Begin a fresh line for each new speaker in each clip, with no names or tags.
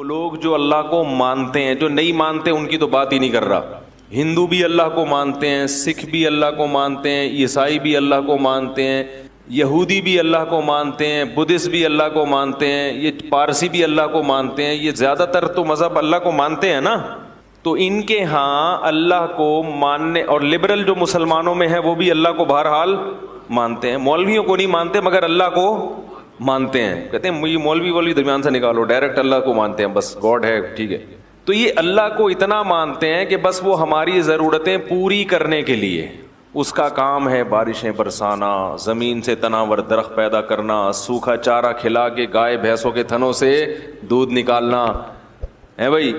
وہ لوگ جو اللہ کو مانتے ہیں، جو نہیں مانتے ان کی تو بات ہی نہیں کر رہا. ہندو بھی اللہ کو مانتے ہیں، سکھ بھی اللہ کو مانتے ہیں، عیسائی بھی اللہ کو مانتے ہیں، یہودی بھی اللہ کو مانتے ہیں، بدھسٹ بھی اللہ کو مانتے ہیں، یہ پارسی بھی اللہ کو مانتے ہیں. یہ زیادہ تر تو مذہب اللہ کو مانتے ہیں نا. تو ان کے ہاں اللہ کو ماننے، اور لبرل جو مسلمانوں میں ہے وہ بھی اللہ کو بہرحال مانتے ہیں. مولویوں کو نہیں مانتے مگر اللہ کو مانتے ہیں. کہتے ہیں یہ مولوی درمیان سے نکالو، ڈائریکٹ اللہ کو مانتے ہیں، بس گاڈ ہے ٹھیک ہے. تو یہ اللہ کو اتنا مانتے ہیں کہ بس وہ ہماری ضرورتیں پوری کرنے کے لیے، اس کا کام ہے بارشیں برسانا، زمین سے تناور درخت پیدا کرنا، سوکھا چارہ کھلا کے گائے بھینسوں کے تھنوں سے دودھ نکالنا. ہے بھائی،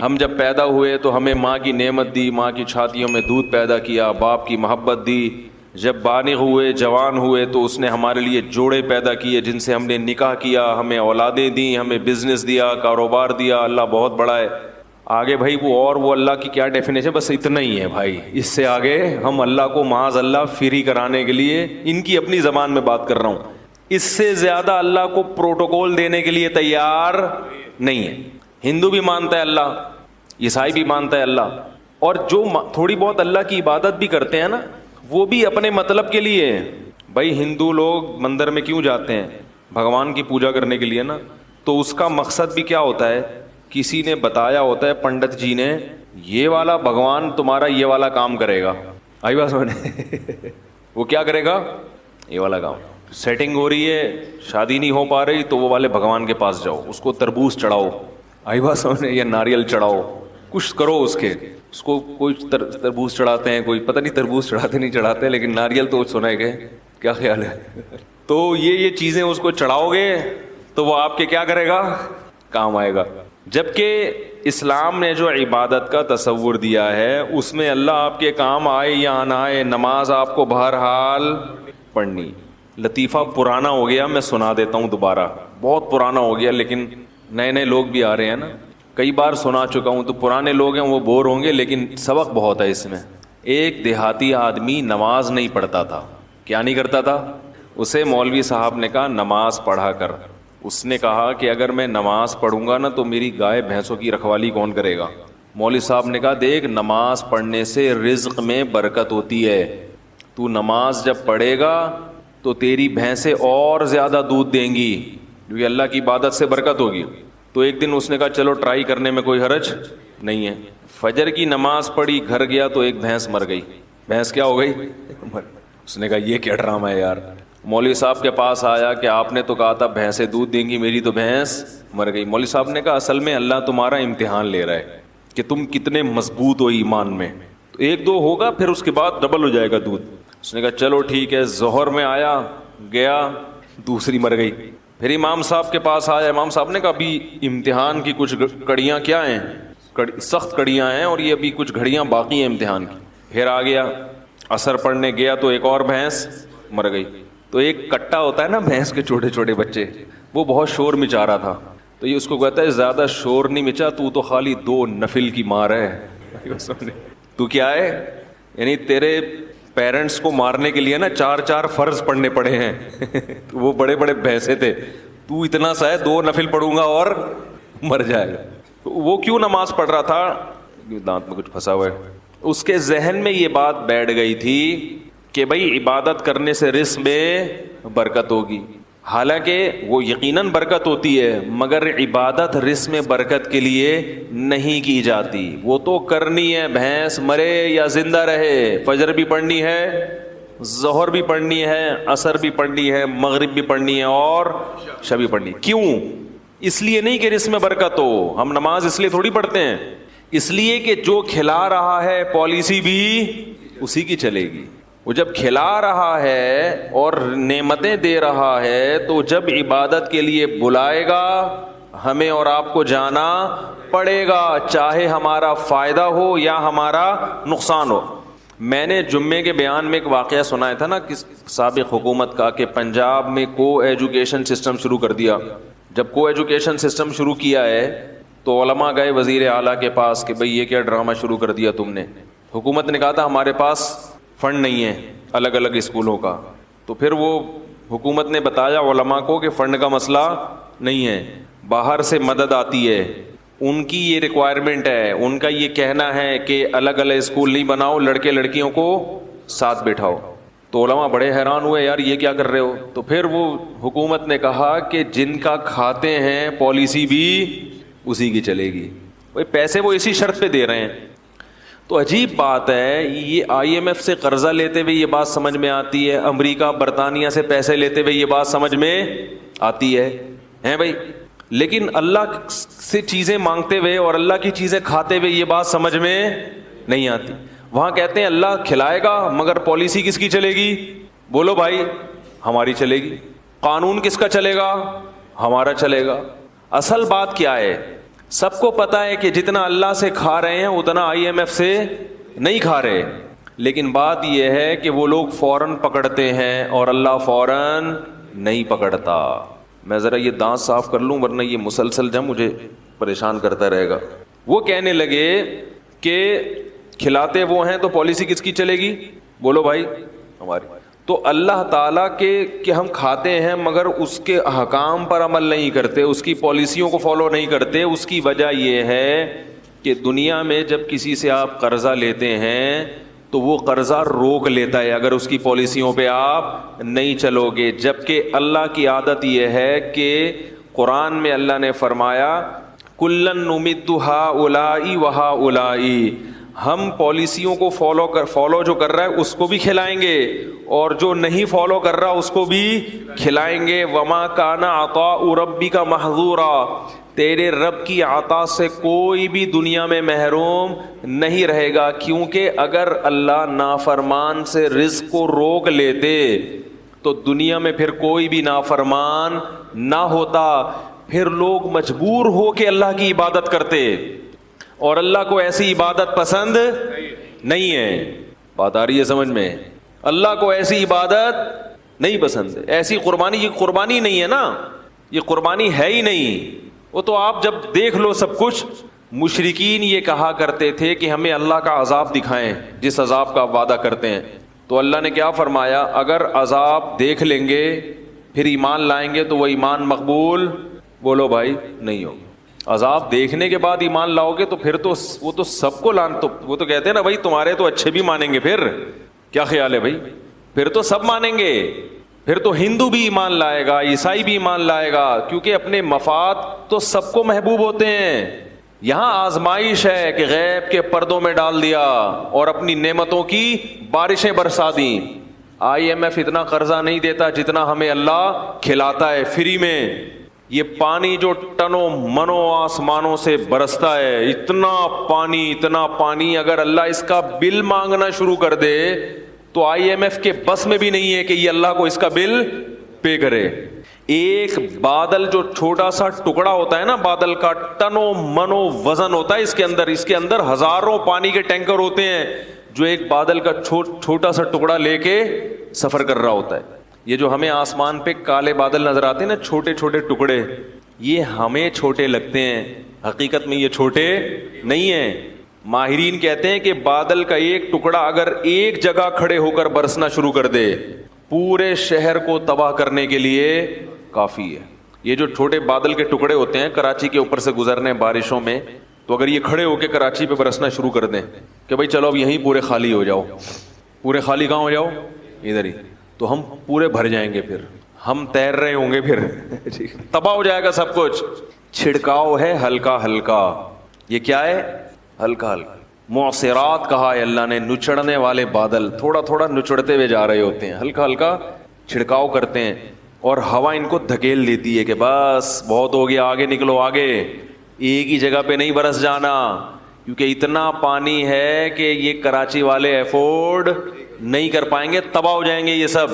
ہم جب پیدا ہوئے تو ہمیں ماں کی نعمت دی، ماں کی چھاتیوں میں دودھ پیدا کیا، باپ کی محبت دی. جب بالغ ہوئے، جوان ہوئے تو اس نے ہمارے لیے جوڑے پیدا کیے جن سے ہم نے نکاح کیا، ہمیں اولادیں دیں، ہمیں بزنس دیا، کاروبار دیا. اللہ بہت بڑا ہے. آگے بھائی وہ اللہ کی کیا ڈیفینیشن، بس اتنا ہی ہے بھائی. اس سے آگے ہم اللہ کو معاذ اللہ فری کرانے کے لیے ان کی اپنی زبان میں بات کر رہا ہوں، اس سے زیادہ اللہ کو پروٹوکول دینے کے لیے تیار نہیں ہے. ہندو بھی مانتا ہے اللہ، عیسائی بھی مانتا ہے اللہ، اور جو تھوڑی بہت اللہ کی عبادت بھی کرتے ہیں نا وہ بھی اپنے مطلب کے لیے. بھائی ہندو لوگ مندر میں کیوں جاتے ہیں؟ بھگوان کی پوجا کرنے کے لیے نا. تو اس کا مقصد بھی کیا ہوتا ہے؟ کسی نے بتایا ہوتا ہے، پنڈت جی نے، یہ والا بھگوان تمہارا یہ والا کام کرے گا. آئی بات سمجھے؟ وہ کیا کرے گا؟ یہ والا کام. سیٹنگ ہو رہی ہے، شادی نہیں ہو پا رہی، تو وہ والے بھگوان کے پاس جاؤ، اس کو تربوز چڑھاؤ. آئی بات سمجھے؟ یا ناریل چڑھاؤ، کچھ کرو اس کو کوئی تربوز چڑھاتے ہیں، کوئی پتہ نہیں تربوز چڑھاتے نہیں چڑھاتے، لیکن ناریل تو سنا ہے کہ کیا خیال ہے. تو یہ چیزیں اس کو چڑھاؤ گے تو وہ آپ کے کیا کرے گا؟ کام آئے گا. جبکہ اسلام نے جو عبادت کا تصور دیا ہے اس میں اللہ آپ کے کام آئے یا نہ آئے، نماز آپ کو بہرحال پڑھنی. لطیفہ پرانا ہو گیا، میں سنا دیتا ہوں دوبارہ، بہت پرانا ہو گیا لیکن نئے نئے لوگ بھی آ رہے ہیں نا. کئی بار سنا چکا ہوں تو پرانے لوگ ہیں وہ بور ہوں گے، لیکن سبق بہت ہے اس میں. ایک دیہاتی آدمی نماز نہیں پڑھتا تھا. کیا نہیں کرتا تھا؟ اسے مولوی صاحب نے کہا نماز پڑھا کر. اس نے کہا کہ اگر میں نماز پڑھوں گا نا تو میری گائے بھینسوں کی رکھوالی کون کرے گا؟ مولوی صاحب نے کہا دیکھ، نماز پڑھنے سے رزق میں برکت ہوتی ہے. تو نماز جب پڑھے گا تو تیری بھینسیں اور زیادہ دودھ دیں گی، کیونکہ اللہ کی عبادت سے برکت ہوگی. تو ایک دن اس نے کہا چلو ٹرائی کرنے میں کوئی حرج نہیں ہے. فجر کی نماز پڑھی، گھر گیا تو ایک بھینس مر گئی. بھینس کیا ہو گئی؟ اس نے کہا یہ کیا ڈرامہ ہے یار. مولوی صاحب کے پاس آیا کہ آپ نے تو کہا تھا بھینسیں دودھ دیں گی، میری تو بھینس مر گئی. مولوی صاحب نے کہا اصل میں اللہ تمہارا امتحان لے رہا ہے کہ تم کتنے مضبوط ہو ایمان میں. تو ایک دو ہوگا پھر اس کے بعد ڈبل ہو جائے گا دودھ. اس نے کہا چلو ٹھیک ہے. ظہر میں آیا، گیا، دوسری مر گئی. پھر امام صاحب کے پاس آیا. امام صاحب نے کہا ابھی امتحان کی کچھ کڑیاں کیا ہیں، سخت کڑیاں ہیں، اور یہ ابھی کچھ گھڑیاں باقی ہیں امتحان کی. پھر آ گیا، عصر پڑھنے گیا تو ایک اور بھینس مر گئی. تو ایک کٹا ہوتا ہے نا بھینس کے چھوٹے چھوٹے بچے، وہ بہت شور مچا رہا تھا. تو یہ اس کو کہتا ہے زیادہ شور نہیں مچا، تو خالی 2 نفل کی مار ہے. تو کیا ہے؟ یعنی تیرے پیرنٹس کو مارنے کے لیے نا 4 فرض پڑھنے پڑے ہیں. وہ بڑے بڑے بھینسے تھے، تو اتنا سا ہے 2 نفل پڑھوں گا اور مر جائے گا. وہ کیوں نماز پڑھ رہا تھا؟ دانت میں کچھ پھنسا ہوا ہے. اس کے ذہن میں یہ بات بیٹھ گئی تھی کہ بھائی عبادت کرنے سے رزق میں برکت ہوگی. حالانکہ وہ یقیناً برکت ہوتی ہے، مگر عبادت رزق میں برکت کے لیے نہیں کی جاتی. وہ تو کرنی ہے، بھینس مرے یا زندہ رہے. فجر بھی پڑھنی ہے، ظہر بھی پڑھنی ہے، عصر بھی پڑھنی ہے، مغرب بھی پڑھنی ہے، اور عشاء بھی پڑھنی. کیوں؟ اس لیے نہیں کہ رزق میں برکت ہو. ہم نماز اس لیے تھوڑی پڑھتے ہیں، اس لیے کہ جو کھلا رہا ہے پالیسی بھی اسی کی چلے گی. وہ جب کھلا رہا ہے اور نعمتیں دے رہا ہے تو جب عبادت کے لیے بلائے گا ہمیں اور آپ کو جانا پڑے گا، چاہے ہمارا فائدہ ہو یا ہمارا نقصان ہو. میں نے جمعے کے بیان میں ایک واقعہ سنایا تھا نا کس سابق حکومت کا، کہ پنجاب میں کو ایجوکیشن سسٹم شروع کر دیا. جب کو ایجوکیشن سسٹم شروع کیا ہے تو علماء گئے وزیر اعلیٰ کے پاس کہ بھئی یہ کیا ڈرامہ شروع کر دیا تم نے. حکومت نے کہا تھا ہمارے پاس فنڈ نہیں ہے الگ الگ اسکولوں کا. تو پھر وہ حکومت نے بتایا علماء کو کہ فنڈ کا مسئلہ نہیں ہے، باہر سے مدد آتی ہے، ان کی یہ ریکوائرمنٹ ہے، ان کا یہ کہنا ہے کہ الگ الگ اسکول نہیں بناؤ، لڑکے لڑکیوں کو ساتھ بیٹھاؤ. تو علماء بڑے حیران ہوئے، یار یہ کیا کر رہے ہو؟ تو پھر وہ حکومت نے کہا کہ جن کا کھاتے ہیں پالیسی بھی اسی کی چلے گی. بھائی پیسے وہ اسی شرط پہ دے رہے ہیں. تو عجیب بات ہے، یہ آئی ایم ایف سے قرضہ لیتے ہوئے یہ بات سمجھ میں آتی ہے، امریکہ برطانیہ سے پیسے لیتے ہوئے یہ بات سمجھ میں آتی ہے ہیں بھائی، لیکن اللہ سے چیزیں مانگتے ہوئے اور اللہ کی چیزیں کھاتے ہوئے یہ بات سمجھ میں نہیں آتی. وہاں کہتے ہیں اللہ کھلائے گا مگر پالیسی کس کی چلے گی؟ بولو بھائی، ہماری چلے گی. قانون کس کا چلے گا؟ ہمارا چلے گا. اصل بات کیا ہے؟ سب کو پتا ہے کہ جتنا اللہ سے کھا رہے ہیں اتنا آئی ایم ایف سے نہیں کھا رہے، لیکن بات یہ ہے کہ وہ لوگ فوراً پکڑتے ہیں اور اللہ فوراً نہیں پکڑتا. میں ذرا یہ دانت صاف کر لوں ورنہ یہ مسلسل جب مجھے پریشان کرتا رہے گا. وہ کہنے لگے کہ کھلاتے وہ ہیں تو پالیسی کس کی چلے گی؟ بولو بھائی، ہماری. تو اللہ تعالیٰ کے کہ ہم کھاتے ہیں مگر اس کے احکام پر عمل نہیں کرتے، اس کی پالیسیوں کو فالو نہیں کرتے. اس کی وجہ یہ ہے کہ دنیا میں جب کسی سے آپ قرضہ لیتے ہیں تو وہ قرضہ روک لیتا ہے اگر اس کی پالیسیوں پہ آپ نہیں چلو گے. جبکہ اللہ کی عادت یہ ہے کہ قرآن میں اللہ نے فرمایا کلن نمد ہؤلاء وہؤلاء، ہم پالیسیوں کو فالو جو کر رہا ہے اس کو بھی کھلائیں گے اور جو نہیں فالو کر رہا اس کو بھی کھلائیں گے. وما کان عطاء ربک محظورا، تیرے رب کی عطا سے کوئی بھی دنیا میں محروم نہیں رہے گا. کیونکہ اگر اللہ نافرمان سے رزق کو روک لیتے تو دنیا میں پھر کوئی بھی نافرمان نہ ہوتا، پھر لوگ مجبور ہو کے اللہ کی عبادت کرتے اور اللہ کو ایسی عبادت پسند نہیں ہے. بات آ رہی ہے سمجھ میں؟ اللہ کو ایسی عبادت نہیں پسند. ایسی قربانی، یہ قربانی نہیں ہے نا، یہ قربانی ہے ہی نہیں. وہ تو آپ جب دیکھ لو سب کچھ. مشرکین یہ کہا کرتے تھے کہ ہمیں اللہ کا عذاب دکھائیں جس عذاب کا آپ وعدہ کرتے ہیں. تو اللہ نے کیا فرمایا؟ اگر عذاب دیکھ لیں گے پھر ایمان لائیں گے تو وہ ایمان مقبول، بولو بھائی، نہیں ہوگا. عذاب دیکھنے کے بعد ایمان لاؤ گے تو پھر تو وہ تو سب کو وہ تو کہتے ہیں نا بھائی تمہارے تو اچھے بھی مانیں گے. پھر کیا خیال ہے بھائی؟ پھر تو سب مانیں گے. پھر تو ہندو بھی ایمان لائے گا، عیسائی بھی ایمان لائے گا، کیونکہ اپنے مفاد تو سب کو محبوب ہوتے ہیں. یہاں آزمائش ہے کہ غیب کے پردوں میں ڈال دیا اور اپنی نعمتوں کی بارشیں برسا دیں. آئی ایم ایف اتنا قرضہ نہیں دیتا جتنا ہمیں اللہ کھلاتا ہے فری میں. یہ پانی جو ٹنوں منوں آسمانوں سے برستا ہے، اتنا پانی اگر اللہ اس کا بل مانگنا شروع کر دے تو آئی ایم ایف کے بس میں بھی نہیں ہے کہ یہ اللہ کو اس کا بل پے کرے. ایک بادل جو چھوٹا سا ٹکڑا ہوتا ہے نا بادل کا، ٹنوں منوں وزن ہوتا ہے اس کے اندر ہزاروں پانی کے ٹینکر ہوتے ہیں جو ایک بادل کا چھوٹا سا ٹکڑا لے کے سفر کر رہا ہوتا ہے. یہ جو ہمیں آسمان پہ کالے بادل نظر آتے ہیں نا، چھوٹے چھوٹے ٹکڑے، یہ ہمیں چھوٹے لگتے ہیں، حقیقت میں یہ چھوٹے نہیں ہیں. ماہرین کہتے ہیں کہ بادل کا ایک ٹکڑا اگر ایک جگہ کھڑے ہو کر برسنا شروع کر دے پورے شہر کو تباہ کرنے کے لیے کافی ہے. یہ جو چھوٹے بادل کے ٹکڑے ہوتے ہیں کراچی کے اوپر سے گزرنے بارشوں میں، تو اگر یہ کھڑے ہو کے کراچی پہ برسنا شروع کر دیں کہ بھائی چلو اب یہیں پورے خالی ہو جاؤ، پورے خالی کہاں ہو جاؤ؟ ادھر ہی، تو ہم پورے بھر جائیں گے، پھر ہم تیر رہے ہوں گے، پھر تباہ ہو جائے گا سب کچھ. چھڑکاؤ ہے ہلکا ہلکا. یہ کیا ہے؟ ہلکا ہلکا. معصرات کہا ہے اللہ نے، نچڑنے والے بادل تھوڑا تھوڑا نچڑتے ہوئے جا رہے ہوتے ہیں، ہلکا ہلکا چھڑکاؤ کرتے ہیں اور ہوا ان کو دھکیل دیتی ہے کہ بس بہت ہو گیا، آگے نکلو آگے، ایک ہی جگہ پہ نہیں برس جانا، کیونکہ اتنا پانی ہے کہ یہ کراچی والے افورڈ نہیں کر پائیں گے، تباہ ہو جائیں گے یہ سب.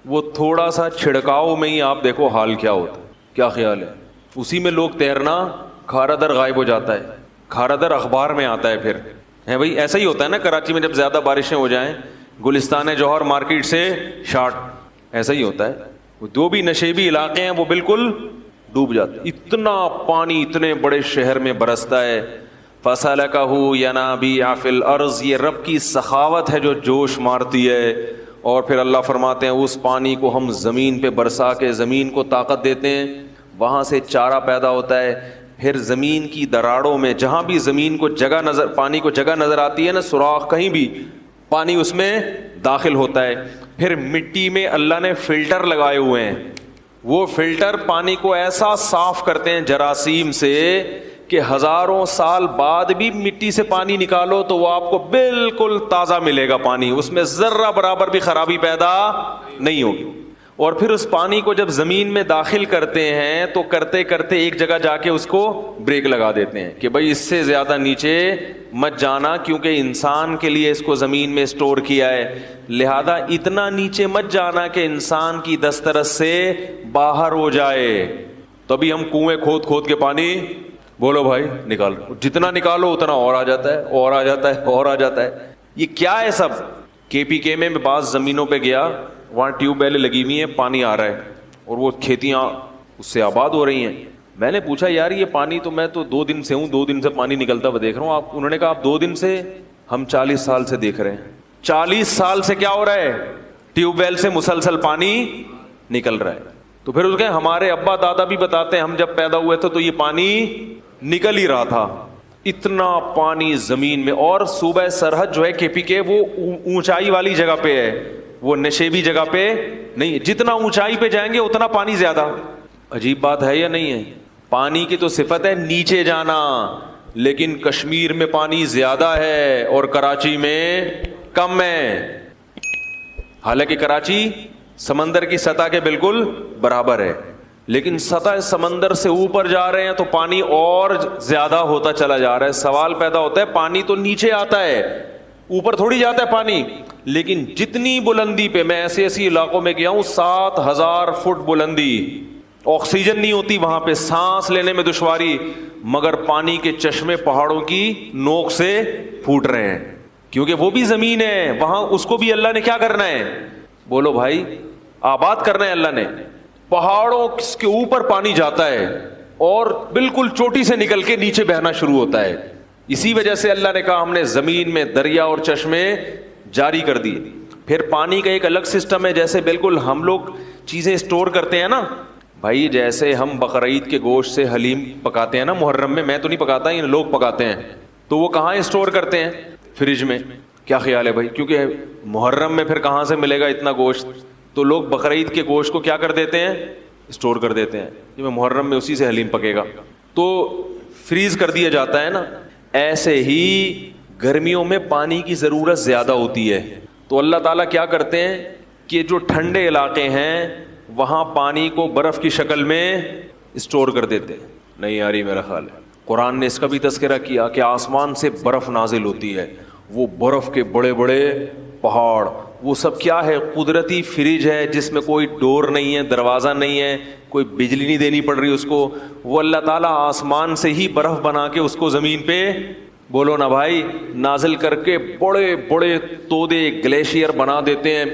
وہ تھوڑا سا چھڑکاؤ میں ہی آپ دیکھو حال کیا ہوتا ہے. کیا خیال ہے؟ اسی میں لوگ تیرنا، کھارا در غائب ہو جاتا ہے، کھارا در اخبار میں آتا ہے. پھر ہے بھائی ایسا ہی ہوتا ہے نا کراچی میں، جب زیادہ بارشیں ہو جائیں گلستان جوہر مارکیٹ سے شارٹ، ایسا ہی ہوتا ہے. جو بھی نشیبی علاقے ہیں وہ بالکل ڈوب جاتے ہیں، اتنا پانی اتنے بڑے شہر میں برستا ہے. فَسَلَكَهُ يَنَابِيعَ فِي الْأَرْضِ، یہ رب کی سخاوت ہے جو جوش مارتی ہے. اور پھر اللہ فرماتے ہیں اس پانی کو ہم زمین پہ برسا کے زمین کو طاقت دیتے ہیں. وہاں سے چارہ پیدا ہوتا ہے. پھر زمین کی دراڑوں میں جہاں بھی زمین کو جگہ نظر, پانی کو جگہ نظر آتی ہے نا, سوراخ کہیں بھی, پانی اس میں داخل ہوتا ہے. پھر مٹی میں اللہ نے فلٹر لگائے ہوئے ہیں, وہ فلٹر پانی کو ایسا صاف کرتے ہیں جراثیم سے کہ ہزاروں سال بعد بھی مٹی سے پانی نکالو تو وہ آپ کو بالکل تازہ ملے گا پانی, اس میں ذرہ برابر بھی خرابی پیدا نہیں ہوگی. اور پھر اس پانی کو جب زمین میں داخل کرتے ہیں تو کرتے کرتے ایک جگہ جا کے اس کو بریک لگا دیتے ہیں کہ بھائی اس سے زیادہ نیچے مت جانا, کیونکہ انسان کے لیے اس کو زمین میں اسٹور کیا ہے, لہذا اتنا نیچے مت جانا کہ انسان کی دسترس سے باہر ہو جائے. تو ابھی ہم کنویں کھود کھود کے پانی, بولو بھائی, نکالو, جتنا نکالو اتنا اور آ جاتا ہے, اور آ جاتا ہے, اور آ جاتا ہے. یہ کیا ہے سب؟ KPK میں بعض زمینوں پہ گیا, وہاں ٹیوب ویلیں لگی ہوئی ہیں, پانی آ رہا ہے اور وہ کھیتیاں اس سے آباد ہو رہی ہیں. میں نے پوچھا یار یہ پانی تو میں تو 2 دن سے ہوں, 2 دن سے پانی نکلتا ہوا دیکھ رہا ہوں آپ. انہوں نے کہا آپ 2 دن سے, ہم 40 سال سے دیکھ رہے ہیں. 40 سال سے کیا ہو رہا ہے؟ ٹیوب ویل سے مسلسل پانی نکل رہا ہے. تو پھر اس کے ہمارے ابا دادا بھی بتاتے ہیں ہم جب پیدا ہوئے تھے تو یہ پانی نکل ہی رہا تھا. اتنا پانی زمین میں. اور صوبہ سرحد جو ہے KPK وہ اونچائی والی جگہ پہ ہے, وہ نشیبی جگہ پہ نہیں. جتنا اونچائی پہ جائیں گے اتنا پانی زیادہ. عجیب بات ہے یا نہیں ہے؟ پانی کی تو صفت ہے نیچے جانا, لیکن کشمیر میں پانی زیادہ ہے اور کراچی میں کم ہے. حالانکہ کراچی سمندر کی سطح کے بالکل برابر ہے, لیکن سطح سمندر سے اوپر جا رہے ہیں تو پانی اور زیادہ ہوتا چلا جا رہا ہے. سوال پیدا ہوتا ہے پانی تو نیچے آتا ہے, اوپر تھوڑی جاتا ہے پانی. لیکن جتنی بلندی پہ, میں ایسے ایسی علاقوں میں گیا ہوں 7,000 فٹ بلندی, آکسیجن نہیں ہوتی وہاں پہ, سانس لینے میں دشواری, مگر پانی کے چشمے پہاڑوں کی نوک سے پھوٹ رہے ہیں, کیونکہ وہ بھی زمین ہے وہاں, اس کو بھی اللہ نے کیا کرنا ہے؟ بولو بھائی, آباد کرنا ہے اللہ نے. پہاڑوں کے اوپر پانی جاتا ہے اور بالکل چوٹی سے نکل کے نیچے بہنا شروع ہوتا ہے. اسی وجہ سے اللہ نے کہا ہم نے زمین میں دریا اور چشمے جاری کر دی. پھر پانی کا ایک الگ سسٹم ہے, جیسے بالکل ہم لوگ چیزیں اسٹور کرتے ہیں نا بھائی, جیسے ہم بقرعید کے گوشت سے حلیم پکاتے ہیں نا محرم میں, میں تو نہیں پکاتا, یہ لوگ پکاتے ہیں, تو وہ کہاں اسٹور کرتے ہیں؟ فریج میں. کیا خیال ہے بھائی؟ کیونکہ محرم میں پھر کہاں سے ملے گا اتنا گوشت, تو لوگ بقرعید کے گوشت کو کیا کر دیتے ہیں؟ اسٹور کر دیتے ہیں, جو محرم میں اسی سے حلیم پکے گا, تو فریز کر دیا جاتا ہے نا. ایسے ہی گرمیوں میں پانی کی ضرورت زیادہ ہوتی ہے, تو اللہ تعالیٰ کیا کرتے ہیں کہ جو ٹھنڈے علاقے ہیں وہاں پانی کو برف کی شکل میں اسٹور کر دیتے ہیں. نہیں آ رہی میرا خیال ہے؟ قرآن نے اس کا بھی تذکرہ کیا کہ آسمان سے برف نازل ہوتی ہے, وہ برف کے بڑے بڑے پہاڑ, وہ سب کیا ہے؟ قدرتی فریج ہے جس میں کوئی ڈور نہیں ہے, دروازہ نہیں ہے, کوئی بجلی نہیں دینی پڑ رہی اس کو. وہ اللہ تعالیٰ آسمان سے ہی برف بنا کے اس کو زمین پہ, بولو نا بھائی, نازل کر کے بڑے بڑے تودے گلیشیئر بنا دیتے ہیں.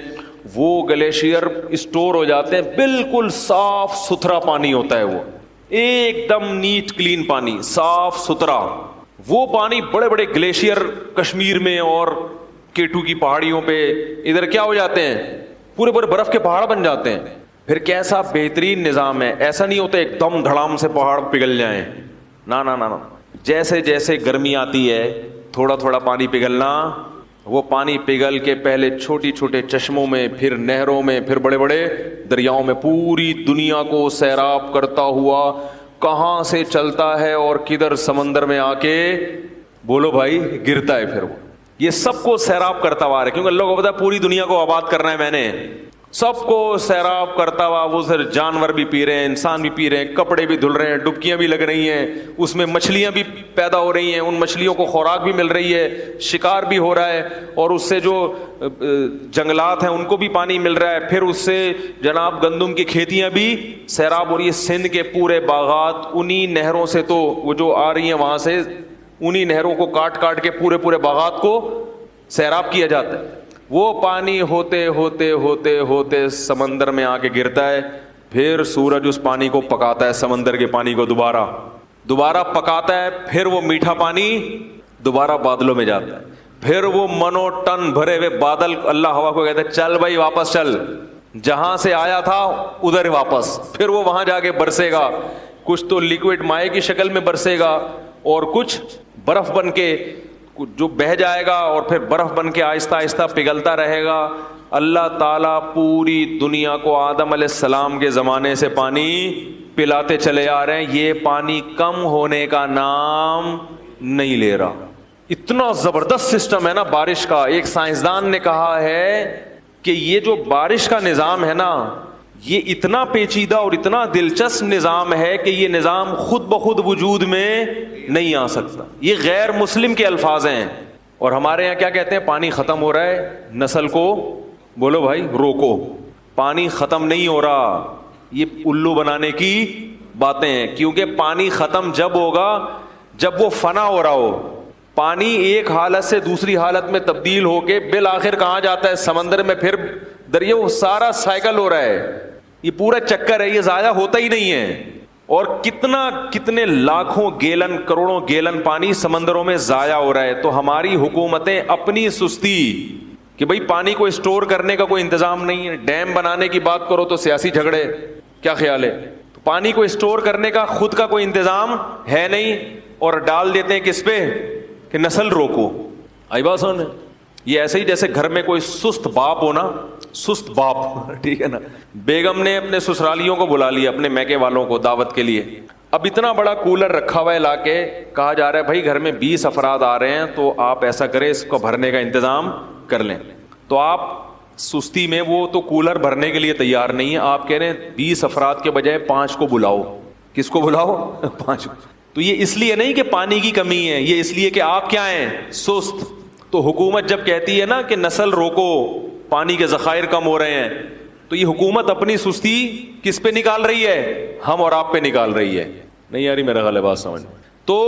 وہ گلیشیئر اسٹور ہو جاتے ہیں, بالکل صاف ستھرا پانی ہوتا ہے, وہ ایک دم نیٹ کلین پانی, صاف ستھرا. وہ پانی بڑے بڑے گلیشیئر کشمیر میں اور K2 کی پہاڑیوں پہ ادھر کیا ہو جاتے ہیں؟ پورے پورے برف کے پہاڑ بن جاتے ہیں. پھر کیسا بہترین نظام ہے, ایسا نہیں ہوتا ایک دم دھڑام سے پہاڑ پگھل جائیں, نا نا نا نا. جیسے جیسے گرمی آتی ہے تھوڑا تھوڑا پانی پگھلنا, وہ پانی پگھل کے پہلے چھوٹی چھوٹے چشموں میں, پھر نہروں میں, پھر بڑے بڑے دریاؤں میں, پوری دنیا کو سیراب کرتا ہوا کہاں سے چلتا ہے اور کدھر سمندر میں آ کے, بولو بھائی, گرتا ہے. پھر وہ یہ سب کو سیراب کرتا ہوا ہے, کیونکہ اللہ کو پتا ہے پوری دنیا کو آباد کرنا ہے, میں نے سب کو سیراب کرتا ہوا. وہ سر جانور بھی پی رہے ہیں, انسان بھی پی رہے ہیں, کپڑے بھی دھل رہے ہیں, ڈبکیاں بھی لگ رہی ہیں, اس میں مچھلیاں بھی پیدا ہو رہی ہیں, ان مچھلیوں کو خوراک بھی مل رہی ہے, شکار بھی ہو رہا ہے, اور اس سے جو جنگلات ہیں ان کو بھی پانی مل رہا ہے. پھر اس سے جناب گندم کی کھیتیاں بھی سیراب ہو رہی ہے. سندھ کے پورے باغات انہی نہروں سے, تو وہ جو آ رہی ہیں وہاں سے, انہی نہروں کو کاٹ کاٹ کے پورے پورے باغات کو سیراب کیا جاتا ہے. وہ پانی ہوتے ہوتے ہوتے ہوتے سمندر میں آ کے گرتا ہے. پھر سورج اس پانی کو پکاتا ہے, سمندر کے پانی کو دوبارہ پکاتا ہے. پھر وہ میٹھا پانی دوبارہ بادلوں میں جاتا ہے. پھر وہ منو ٹن بھرے ہوئے بادل, اللہ ہوا کو کہتا ہے چل بھائی واپس چل, جہاں سے آیا تھا ادھر واپس، پھر وہ وہاں جا کے برسے گا، کچھ تو لیکوڈ مائع کی شکل میں برسے گا اور کچھ برف بن کے جو بہہ جائے گا اور پھر برف بن کے آہستہ آہستہ پگھلتا رہے گا۔ اللہ تعالیٰ پوری دنیا کو آدم علیہ السلام کے زمانے سے پانی پلاتے چلے آ رہے ہیں، یہ پانی کم ہونے کا نام نہیں لے رہا۔ اتنا زبردست سسٹم ہے نا بارش کا۔ ایک سائنسدان نے کہا ہے کہ یہ جو بارش کا نظام ہے نا، یہ اتنا پیچیدہ اور اتنا دلچسپ نظام ہے کہ یہ نظام خود بخود وجود میں نہیں آ سکتا۔ یہ غیر مسلم کے الفاظ ہیں، اور ہمارے یہاں کیا کہتے ہیں؟ پانی ختم ہو رہا ہے، نسل کو بولو بھائی روکو، پانی ختم نہیں ہو رہا۔ یہ الو بنانے کی باتیں ہیں، کیونکہ پانی ختم جب ہوگا جب وہ فنا ہو رہا ہو۔ پانی ایک حالت سے دوسری حالت میں تبدیل ہو کے بالآخر کہاں جاتا ہے؟ سمندر میں، پھر دریا۔ وہ سارا سائیکل ہو رہا ہے، یہ پورا چکر ہے، یہ ضائع ہوتا ہی نہیں ہے۔ اور کتنے لاکھوں گیلن، کروڑوں گیلن پانی سمندروں میں ضائع ہو رہا ہے۔ تو ہماری حکومتیں اپنی سستی کہ بھئی پانی کو اسٹور کرنے کا کوئی انتظام نہیں ہے، ڈیم بنانے کی بات کرو تو سیاسی جھگڑے، کیا خیال ہے؟ تو پانی کو اسٹور کرنے کا خود کا کوئی انتظام ہے نہیں، اور ڈال دیتے ہیں کس پہ؟ کہ نسل روکو۔ آئی بات سمجھ؟ یہ ایسے ہی جیسے گھر میں کوئی سست باپ ہونا، سست باپ، ٹھیک ہے نا، بیگم نے اپنے سسرالیوں کو بلا لیا، اپنے میکے والوں کو دعوت کے لیے۔ اب اتنا بڑا کولر رکھا ہوا ہے لا کے، کہا جا رہا ہے بھائی گھر میں 20 افراد آ رہے ہیں تو آپ ایسا کریں اس کو بھرنے کا انتظام کر لیں۔ تو آپ سستی میں وہ تو کولر بھرنے کے لیے تیار نہیں ہے، آپ کہہ رہے ہیں 20 افراد کے بجائے 5 کو بلاؤ۔ کس کو بلاؤ؟ 5۔ تو یہ اس لیے نہیں کہ پانی کی کمی ہے، یہ اس لیے کہ آپ کیا ہیں؟ سست۔ تو حکومت جب کہتی ہے نا کہ نسل روکو، پانی کے ذخائر کم ہو رہے ہیں، تو یہ حکومت اپنی سستی کس پہ نکال رہی ہے؟ ہم اور آپ پہ نکال رہی ہے۔ نہیں یاری میرا غلط بات سمجھ۔ تو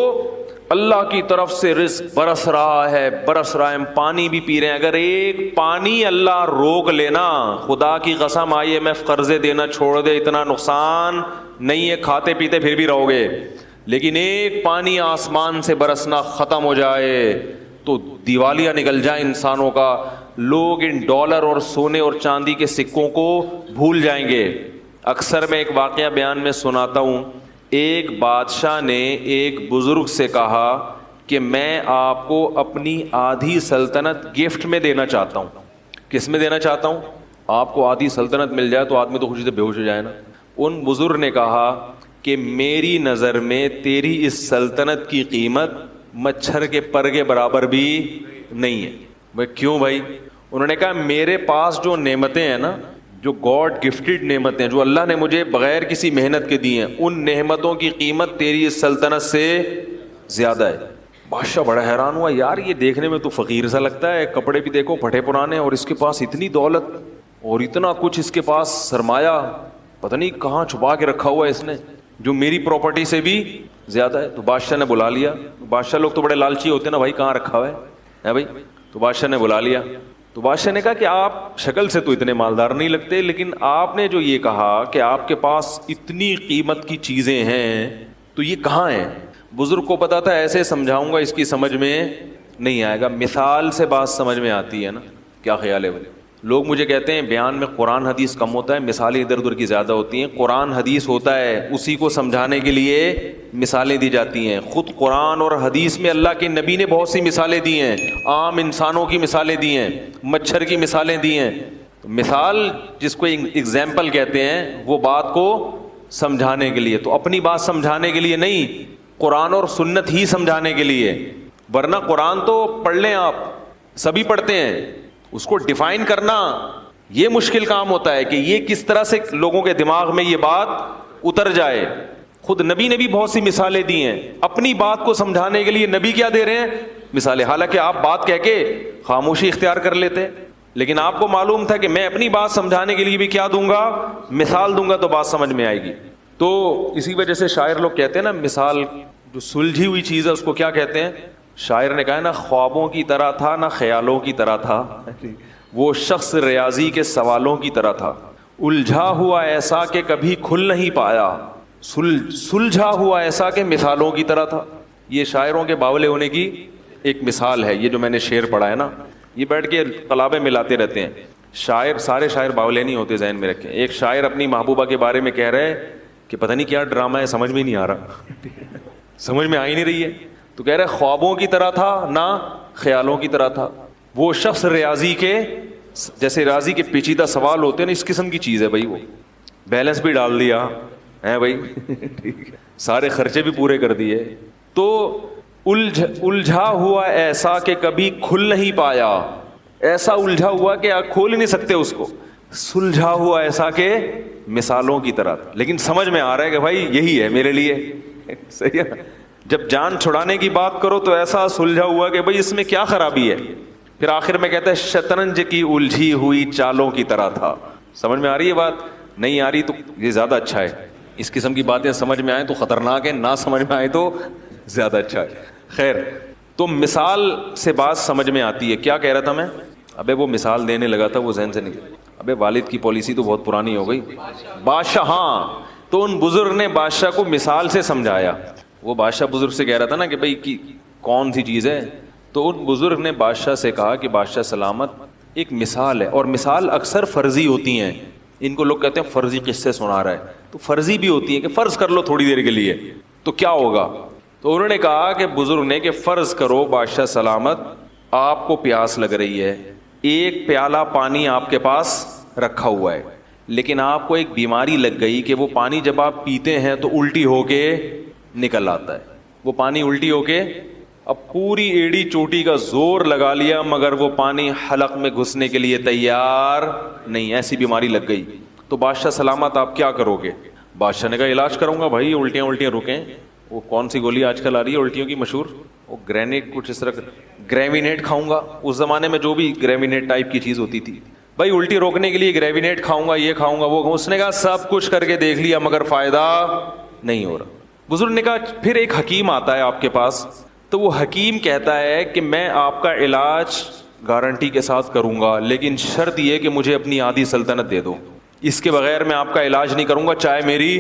اللہ کی طرف سے رزق برس رہا ہے، برس رہا ہے، ہم پانی بھی پی رہے ہیں۔ اگر ایک پانی اللہ روک لینا، خدا کی قسم IMF قرضے دینا چھوڑ دے، اتنا نقصان نہیں ہے، کھاتے پیتے پھر بھی رہو گے۔ لیکن ایک پانی آسمان سے برسنا ختم ہو جائے تو دیوالیہ نکل جائے انسانوں کا، لوگ ان ڈالر اور سونے اور چاندی کے سکوں کو بھول جائیں گے۔ اکثر میں ایک واقعہ بیان میں سناتا ہوں، ایک بادشاہ نے ایک بزرگ سے کہا کہ میں آپ کو اپنی آدھی سلطنت گفٹ میں دینا چاہتا ہوں۔ کس میں دینا چاہتا ہوں؟ آپ کو آدھی سلطنت مل جائے تو آدمی تو خوشی سے بے ہوش ہو جائے نا۔ ان بزرگ نے کہا کہ میری نظر میں تیری اس سلطنت کی قیمت مچھر کے پر کے برابر بھی نہیں ہے۔ بھائی کیوں بھائی؟ انہوں نے کہا میرے پاس جو نعمتیں ہیں نا، جو گاڈ گفٹڈ نعمتیں جو اللہ نے مجھے بغیر کسی محنت کے دی ہیں، ان نعمتوں کی قیمت تیری اس سلطنت سے زیادہ ہے۔ بادشاہ بڑا حیران ہوا، یار یہ دیکھنے میں تو فقیر سا لگتا ہے، کپڑے بھی دیکھو پھٹے پرانے، اور اس کے پاس اتنی دولت اور اتنا کچھ، اس کے پاس سرمایہ پتہ نہیں کہاں چھپا کے رکھا ہوا ہے اس نے، جو میری پراپرٹی سے بھی زیادہ ہے۔ تو بادشاہ نے بلا لیا، بادشاہ لوگ تو بڑے لالچی ہوتے ہیں نا، بھائی کہاں رکھا ہوا ہے بھائی؟ تو بادشاہ نے بلا لیا۔ تو بادشاہ نے کہا کہ آپ شکل سے تو اتنے مالدار نہیں لگتے، لیکن آپ نے جو یہ کہا کہ آپ کے پاس اتنی قیمت کی چیزیں ہیں تو یہ کہاں ہیں؟ بزرگ کو پتا تھا ایسے سمجھاؤں گا اس کی سمجھ میں نہیں آئے گا، مثال سے بات سمجھ میں آتی ہے نا۔ کیا خیال ہے بھائی؟ لوگ مجھے کہتے ہیں بیان میں قرآن حدیث کم ہوتا ہے، مثالیں ادھر ادھر کی زیادہ ہوتی ہیں۔ قرآن حدیث ہوتا ہے، اسی کو سمجھانے کے لیے مثالیں دی جاتی ہیں۔ خود قرآن اور حدیث میں اللہ کے نبی نے بہت سی مثالیں دی ہیں، عام انسانوں کی مثالیں دی ہیں، مچھر کی مثالیں دی ہیں۔ مثال جس کو ایگزامپل کہتے ہیں، وہ بات کو سمجھانے کے لیے، تو اپنی بات سمجھانے کے لیے نہیں، قرآن اور سنت ہی سمجھانے کے لیے۔ ورنہ قرآن تو پڑھ لیں آپ، سبھی پڑھتے ہیں، اس کو ڈیفائن کرنا یہ مشکل کام ہوتا ہے کہ یہ کس طرح سے لوگوں کے دماغ میں یہ بات اتر جائے۔ خود نبی نے بھی بہت سی مثالیں دی ہیں، اپنی بات کو سمجھانے کے لیے نبی کیا دے رہے ہیں؟ مثالیں۔ حالانکہ آپ بات کہہ کے خاموشی اختیار کر لیتے، لیکن آپ کو معلوم تھا کہ میں اپنی بات سمجھانے کے لیے بھی کیا دوں گا؟ مثال دوں گا، تو بات سمجھ میں آئے گی۔ تو اسی وجہ سے شاعر لوگ کہتے ہیں نا، مثال جو سلجھی ہوئی چیز ہے اس کو کیا کہتے ہیں؟ شاعر نے کہا ہے نا، خوابوں کی طرح تھا نہ خیالوں کی طرح تھا، وہ شخص ریاضی کے سوالوں کی طرح تھا، الجھا ہوا ایسا کہ کبھی کھل نہیں پایا، سلجھا ہوا ایسا کہ مثالوں کی طرح تھا۔ یہ شاعروں کے باولے ہونے کی ایک مثال ہے، یہ جو میں نے شعر پڑھا ہے نا، یہ بیٹھ کے قلابیں ملاتے رہتے ہیں۔ شاعر, سارے شاعر باولے نہیں ہوتے, ذہن میں رکھیں. ایک شاعر اپنی محبوبہ کے بارے میں کہہ رہے ہیں کہ پتہ نہیں کیا ڈرامہ ہے, سمجھ میں نہیں آ رہا, سمجھ میں آ ہی نہیں رہی ہے. تو کہہ رہے خوابوں کی طرح تھا نہ خیالوں کی طرح تھا. وہ شخص ریاضی کے, جیسے ریاضی کے پیچیدہ سوال ہوتے ہیں نا, اس قسم کی چیز ہے بھائی. وہ بیلنس بھی ڈال دیا ہے بھائی, سارے خرچے بھی پورے کر دیے. تو الجھا ہوا ایسا کہ کبھی کھل نہیں پایا, ایسا الجھا ہوا کہ آپ کھول نہیں سکتے اس کو. سلجھا ہوا ایسا کہ مثالوں کی طرح, لیکن سمجھ میں آ رہا ہے کہ بھائی یہی ہے میرے لیے. صحیح ہے. جب جان چھڑانے کی بات کرو تو ایسا سلجھا ہوا کہ بھائی اس میں کیا خرابی ہے. پھر آخر میں کہتا ہے شطرنج کی الجھی ہوئی چالوں کی طرح تھا. سمجھ میں آ رہی ہے بات؟ نہیں آ رہی تو یہ زیادہ اچھا ہے. اس قسم کی باتیں سمجھ میں آئیں تو خطرناک ہے, نہ سمجھ میں آئے تو زیادہ اچھا ہے. خیر, تو مثال سے بات سمجھ میں آتی ہے. کیا کہہ رہا تھا میں؟ ابے وہ مثال دینے لگا تھا, وہ ذہن سے نکل. ابے والد کی پالیسی تو بہت پرانی ہو گئی. بادشاہ, ہاں, تو ان بزرگ نے بادشاہ کو مثال سے سمجھایا. وہ بادشاہ بزرگ سے کہہ رہا تھا نا کہ بھائی کی کون سی چیز ہے, تو ان بزرگ نے بادشاہ سے کہا کہ بادشاہ سلامت, ایک مثال ہے, اور مثال اکثر فرضی ہوتی ہیں. ان کو لوگ کہتے ہیں فرضی قصے سنا رہا ہے, تو فرضی بھی ہوتی ہیں کہ فرض کر لو تھوڑی دیر کے لیے تو کیا ہوگا. تو انہوں نے کہا کہ بزرگ نے کہ فرض کرو بادشاہ سلامت آپ کو پیاس لگ رہی ہے, ایک پیالہ پانی آپ کے پاس رکھا ہوا ہے, لیکن آپ کو ایک بیماری لگ گئی کہ وہ پانی جب آپ پیتے ہیں تو الٹی ہو کے نکل آتا ہے. وہ پانی الٹی ہو کے, اب پوری ایڑی چوٹی کا زور لگا لیا مگر وہ پانی حلق میں گھسنے کے لیے تیار نہیں, ایسی بیماری لگ گئی. تو بادشاہ سلامت آپ کیا کرو گے؟ بادشاہ نے کہا علاج کروں گا بھائی, الٹیاں رکیں. وہ کون سی گولی آج کل آ رہی ہے الٹیوں کی مشہور, وہ گرینیٹ کچھ اس طرح, گریوینیٹ کھاؤں گا. اس زمانے میں جو بھی گریوینیٹ ٹائپ کی چیز ہوتی تھی, بھائی الٹی روکنے کے لیے گریوینیٹ کھاؤں گا, یہ کھاؤں گا, وہ. اس نے کہا سب کچھ کر کے دیکھ لیا مگر فائدہ نہیں ہو رہا. بزرگ نے کہا پھر ایک حکیم آتا ہے آپ کے پاس, تو وہ حکیم کہتا ہے کہ میں آپ کا علاج گارنٹی کے ساتھ کروں گا, لیکن شرط یہ کہ مجھے اپنی آدھی سلطنت دے دو, اس کے بغیر میں آپ کا علاج نہیں کروں گا, چاہے میری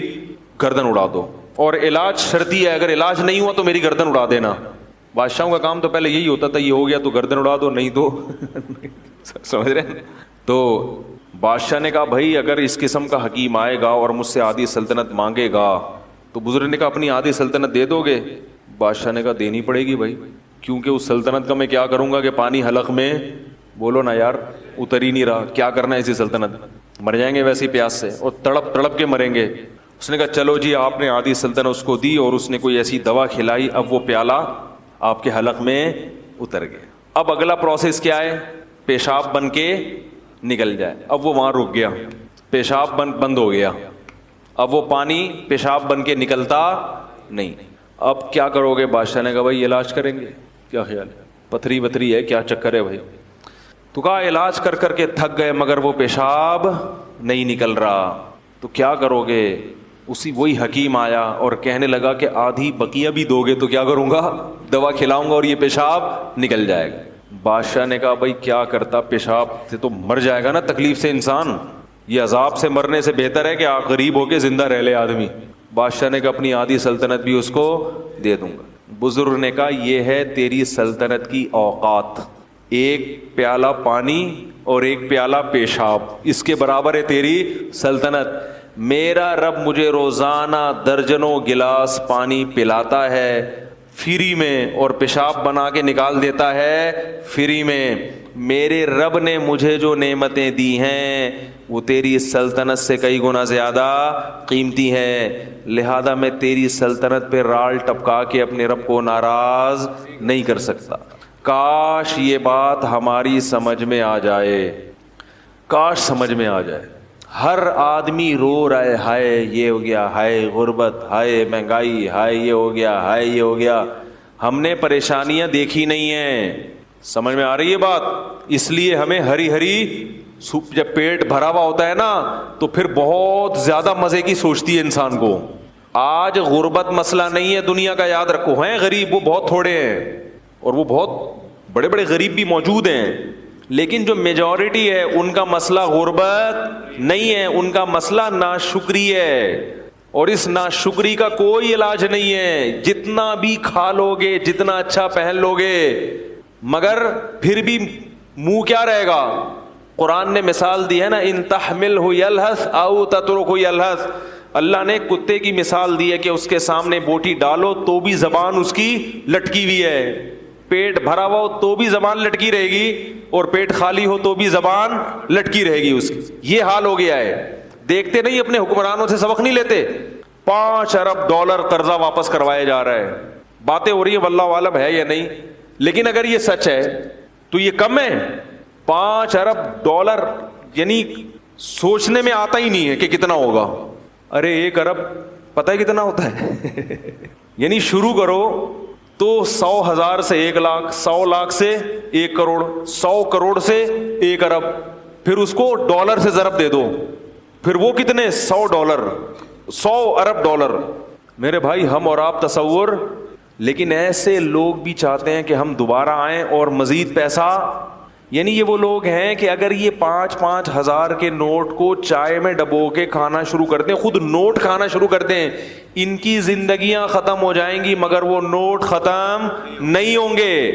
گردن اڑا دو. اور علاج شرطی ہے, اگر علاج نہیں ہوا تو میری گردن اڑا دینا. بادشاہوں کا کام تو پہلے یہی ہوتا تھا, یہ ہو گیا تو گردن اڑا دو, نہیں تو سمجھ رہے ہیں. تو بادشاہ نے کہا بھائی اگر اس قسم کا حکیم آئے گا اور مجھ سے آدھی سلطنت مانگے گا, تو بزرگ نے کہا اپنی آدھی سلطنت دے دو گے؟ بادشاہ نے کہا دینی پڑے گی بھائی, کیونکہ اس سلطنت کا میں کیا کروں گا کہ پانی حلق میں, بولو نا یار, اتر ہی نہیں رہا, کیا کرنا ہے اسی سلطنت, مر جائیں گے ویسی پیاس سے, اور تڑپ کے مریں گے. اس نے کہا چلو جی, آپ نے آدھی سلطنت اس کو دی اور اس نے کوئی ایسی دوا کھلائی, اب وہ پیالہ آپ کے حلق میں اتر گیا. اب اگلا پروسیس کیا ہے؟ پیشاب بن کے نکل جائے. اب وہ وہاں رک گیا, پیشاب بند ہو گیا, اب وہ پانی پیشاب بن کے نکلتا نہیں. اب کیا کرو گے؟ بادشاہ نے کہا بھائی علاج کریں گے. کیا خیال ہے؟ پتھری وتھری ہے, کیا چکر ہے بھائی؟ تو کہا علاج کر کے تھک گئے مگر وہ پیشاب نہیں نکل رہا, تو کیا کرو گے؟ وہی حکیم آیا اور کہنے لگا کہ آدھی بقیہ بھی دو گے تو کیا کروں گا؟ دوا کھلاؤں گا اور یہ پیشاب نکل جائے گا. بادشاہ نے کہا بھائی کیا کرتا, پیشاب سے تو مر جائے گا نا تکلیف سے انسان, یہ عذاب سے مرنے سے بہتر ہے کہ غریب ہو کے زندہ رہ لے آدمی. بادشاہ نے کہا اپنی آدھی سلطنت بھی اس کو دے دوں گا. بزرگ نے کہا یہ ہے تیری سلطنت کی اوقات, ایک پیالہ پانی اور ایک پیالہ پیشاب, اس کے برابر ہے تیری سلطنت. میرا رب مجھے روزانہ درجنوں گلاس پانی پلاتا ہے فری میں, اور پیشاب بنا کے نکال دیتا ہے فری میں. میرے رب نے مجھے جو نعمتیں دی ہیں وہ تیری سلطنت سے کئی گنا زیادہ قیمتی ہیں, لہذا میں تیری سلطنت پہ رال ٹپکا کے اپنے رب کو ناراض نہیں کر سکتا. کاش یہ بات ہماری سمجھ میں آ جائے, کاش سمجھ میں آ جائے. ہر آدمی رو رہا ہے, ہائے یہ ہو گیا, ہائے غربت, ہائے مہنگائی, ہائے یہ ہو گیا, ہائے یہ ہو گیا. ہم نے پریشانیاں دیکھی نہیں ہیں, سمجھ میں آ رہی ہے بات؟ اس لیے ہمیں ہری جب پیٹ بھرا ہوا ہوتا ہے نا تو پھر بہت زیادہ مزے کی سوچتی ہے انسان کو. آج غربت مسئلہ نہیں ہے دنیا کا, یاد رکھو. ہیں غریب وہ بہت تھوڑے ہیں, اور وہ بہت بڑے بڑے غریب بھی موجود ہیں, لیکن جو میجورٹی ہے ان کا مسئلہ غربت نہیں ہے, ان کا مسئلہ ناشکری ہے. اور اس ناشکری کا کوئی علاج نہیں ہے. جتنا بھی کھا لو گے, جتنا اچھا پہن لو گے, مگر پھر بھی منہ کیا رہے گا؟ قرآن نے مثال دی ہے نا، ان تحملہ یلہث او تترکہ یلہث، اللہ نے کتے کی مثال دی ہے کہ اس کے سامنے بوٹی ڈالو تو بھی زبان اس کی لٹکی ہوئی ہے، پیٹ بھرا ہوا ہو تو بھی زبان لٹکی رہے گی، اور پیٹ خالی ہو تو بھی زبان لٹکی رہے گی اس کی. یہ حال ہو گیا ہے. دیکھتے نہیں اپنے حکمرانوں سے سبق نہیں لیتے؟ 5 ارب ڈالر قرضہ واپس کروایا جا رہا ہے. باتیں ہو رہی ہیں واللہ عالم ہے یا نہیں، لیکن اگر یہ سچ ہے تو یہ کم ہے. 5 ارب ڈالر یعنی سوچنے میں آتا ہی نہیں ہے کہ کتنا ہوگا. ارے 1 ارب پتہ ہے کتنا ہوتا ہے؟ یعنی شروع کرو تو 100,000 سے 1 لاکھ، 100 لاکھ سے 1 کروڑ، 100 کروڑ سے 1 ارب، پھر اس کو ڈالر سے ضرب دے دو، پھر وہ کتنے 100 ڈالر، 100 ارب ڈالر. میرے بھائی ہم اور آپ تصور، لیکن ایسے لوگ بھی چاہتے ہیں کہ ہم دوبارہ آئیں اور مزید پیسہ. یعنی یہ وہ لوگ ہیں کہ اگر یہ 5-5 ہزار کے نوٹ کو چائے میں ڈبو کے کھانا شروع کرتے ہیں، خود نوٹ کھانا شروع کرتے ہیں، ان کی زندگیاں ختم ہو جائیں گی مگر وہ نوٹ ختم نہیں ہوں گے.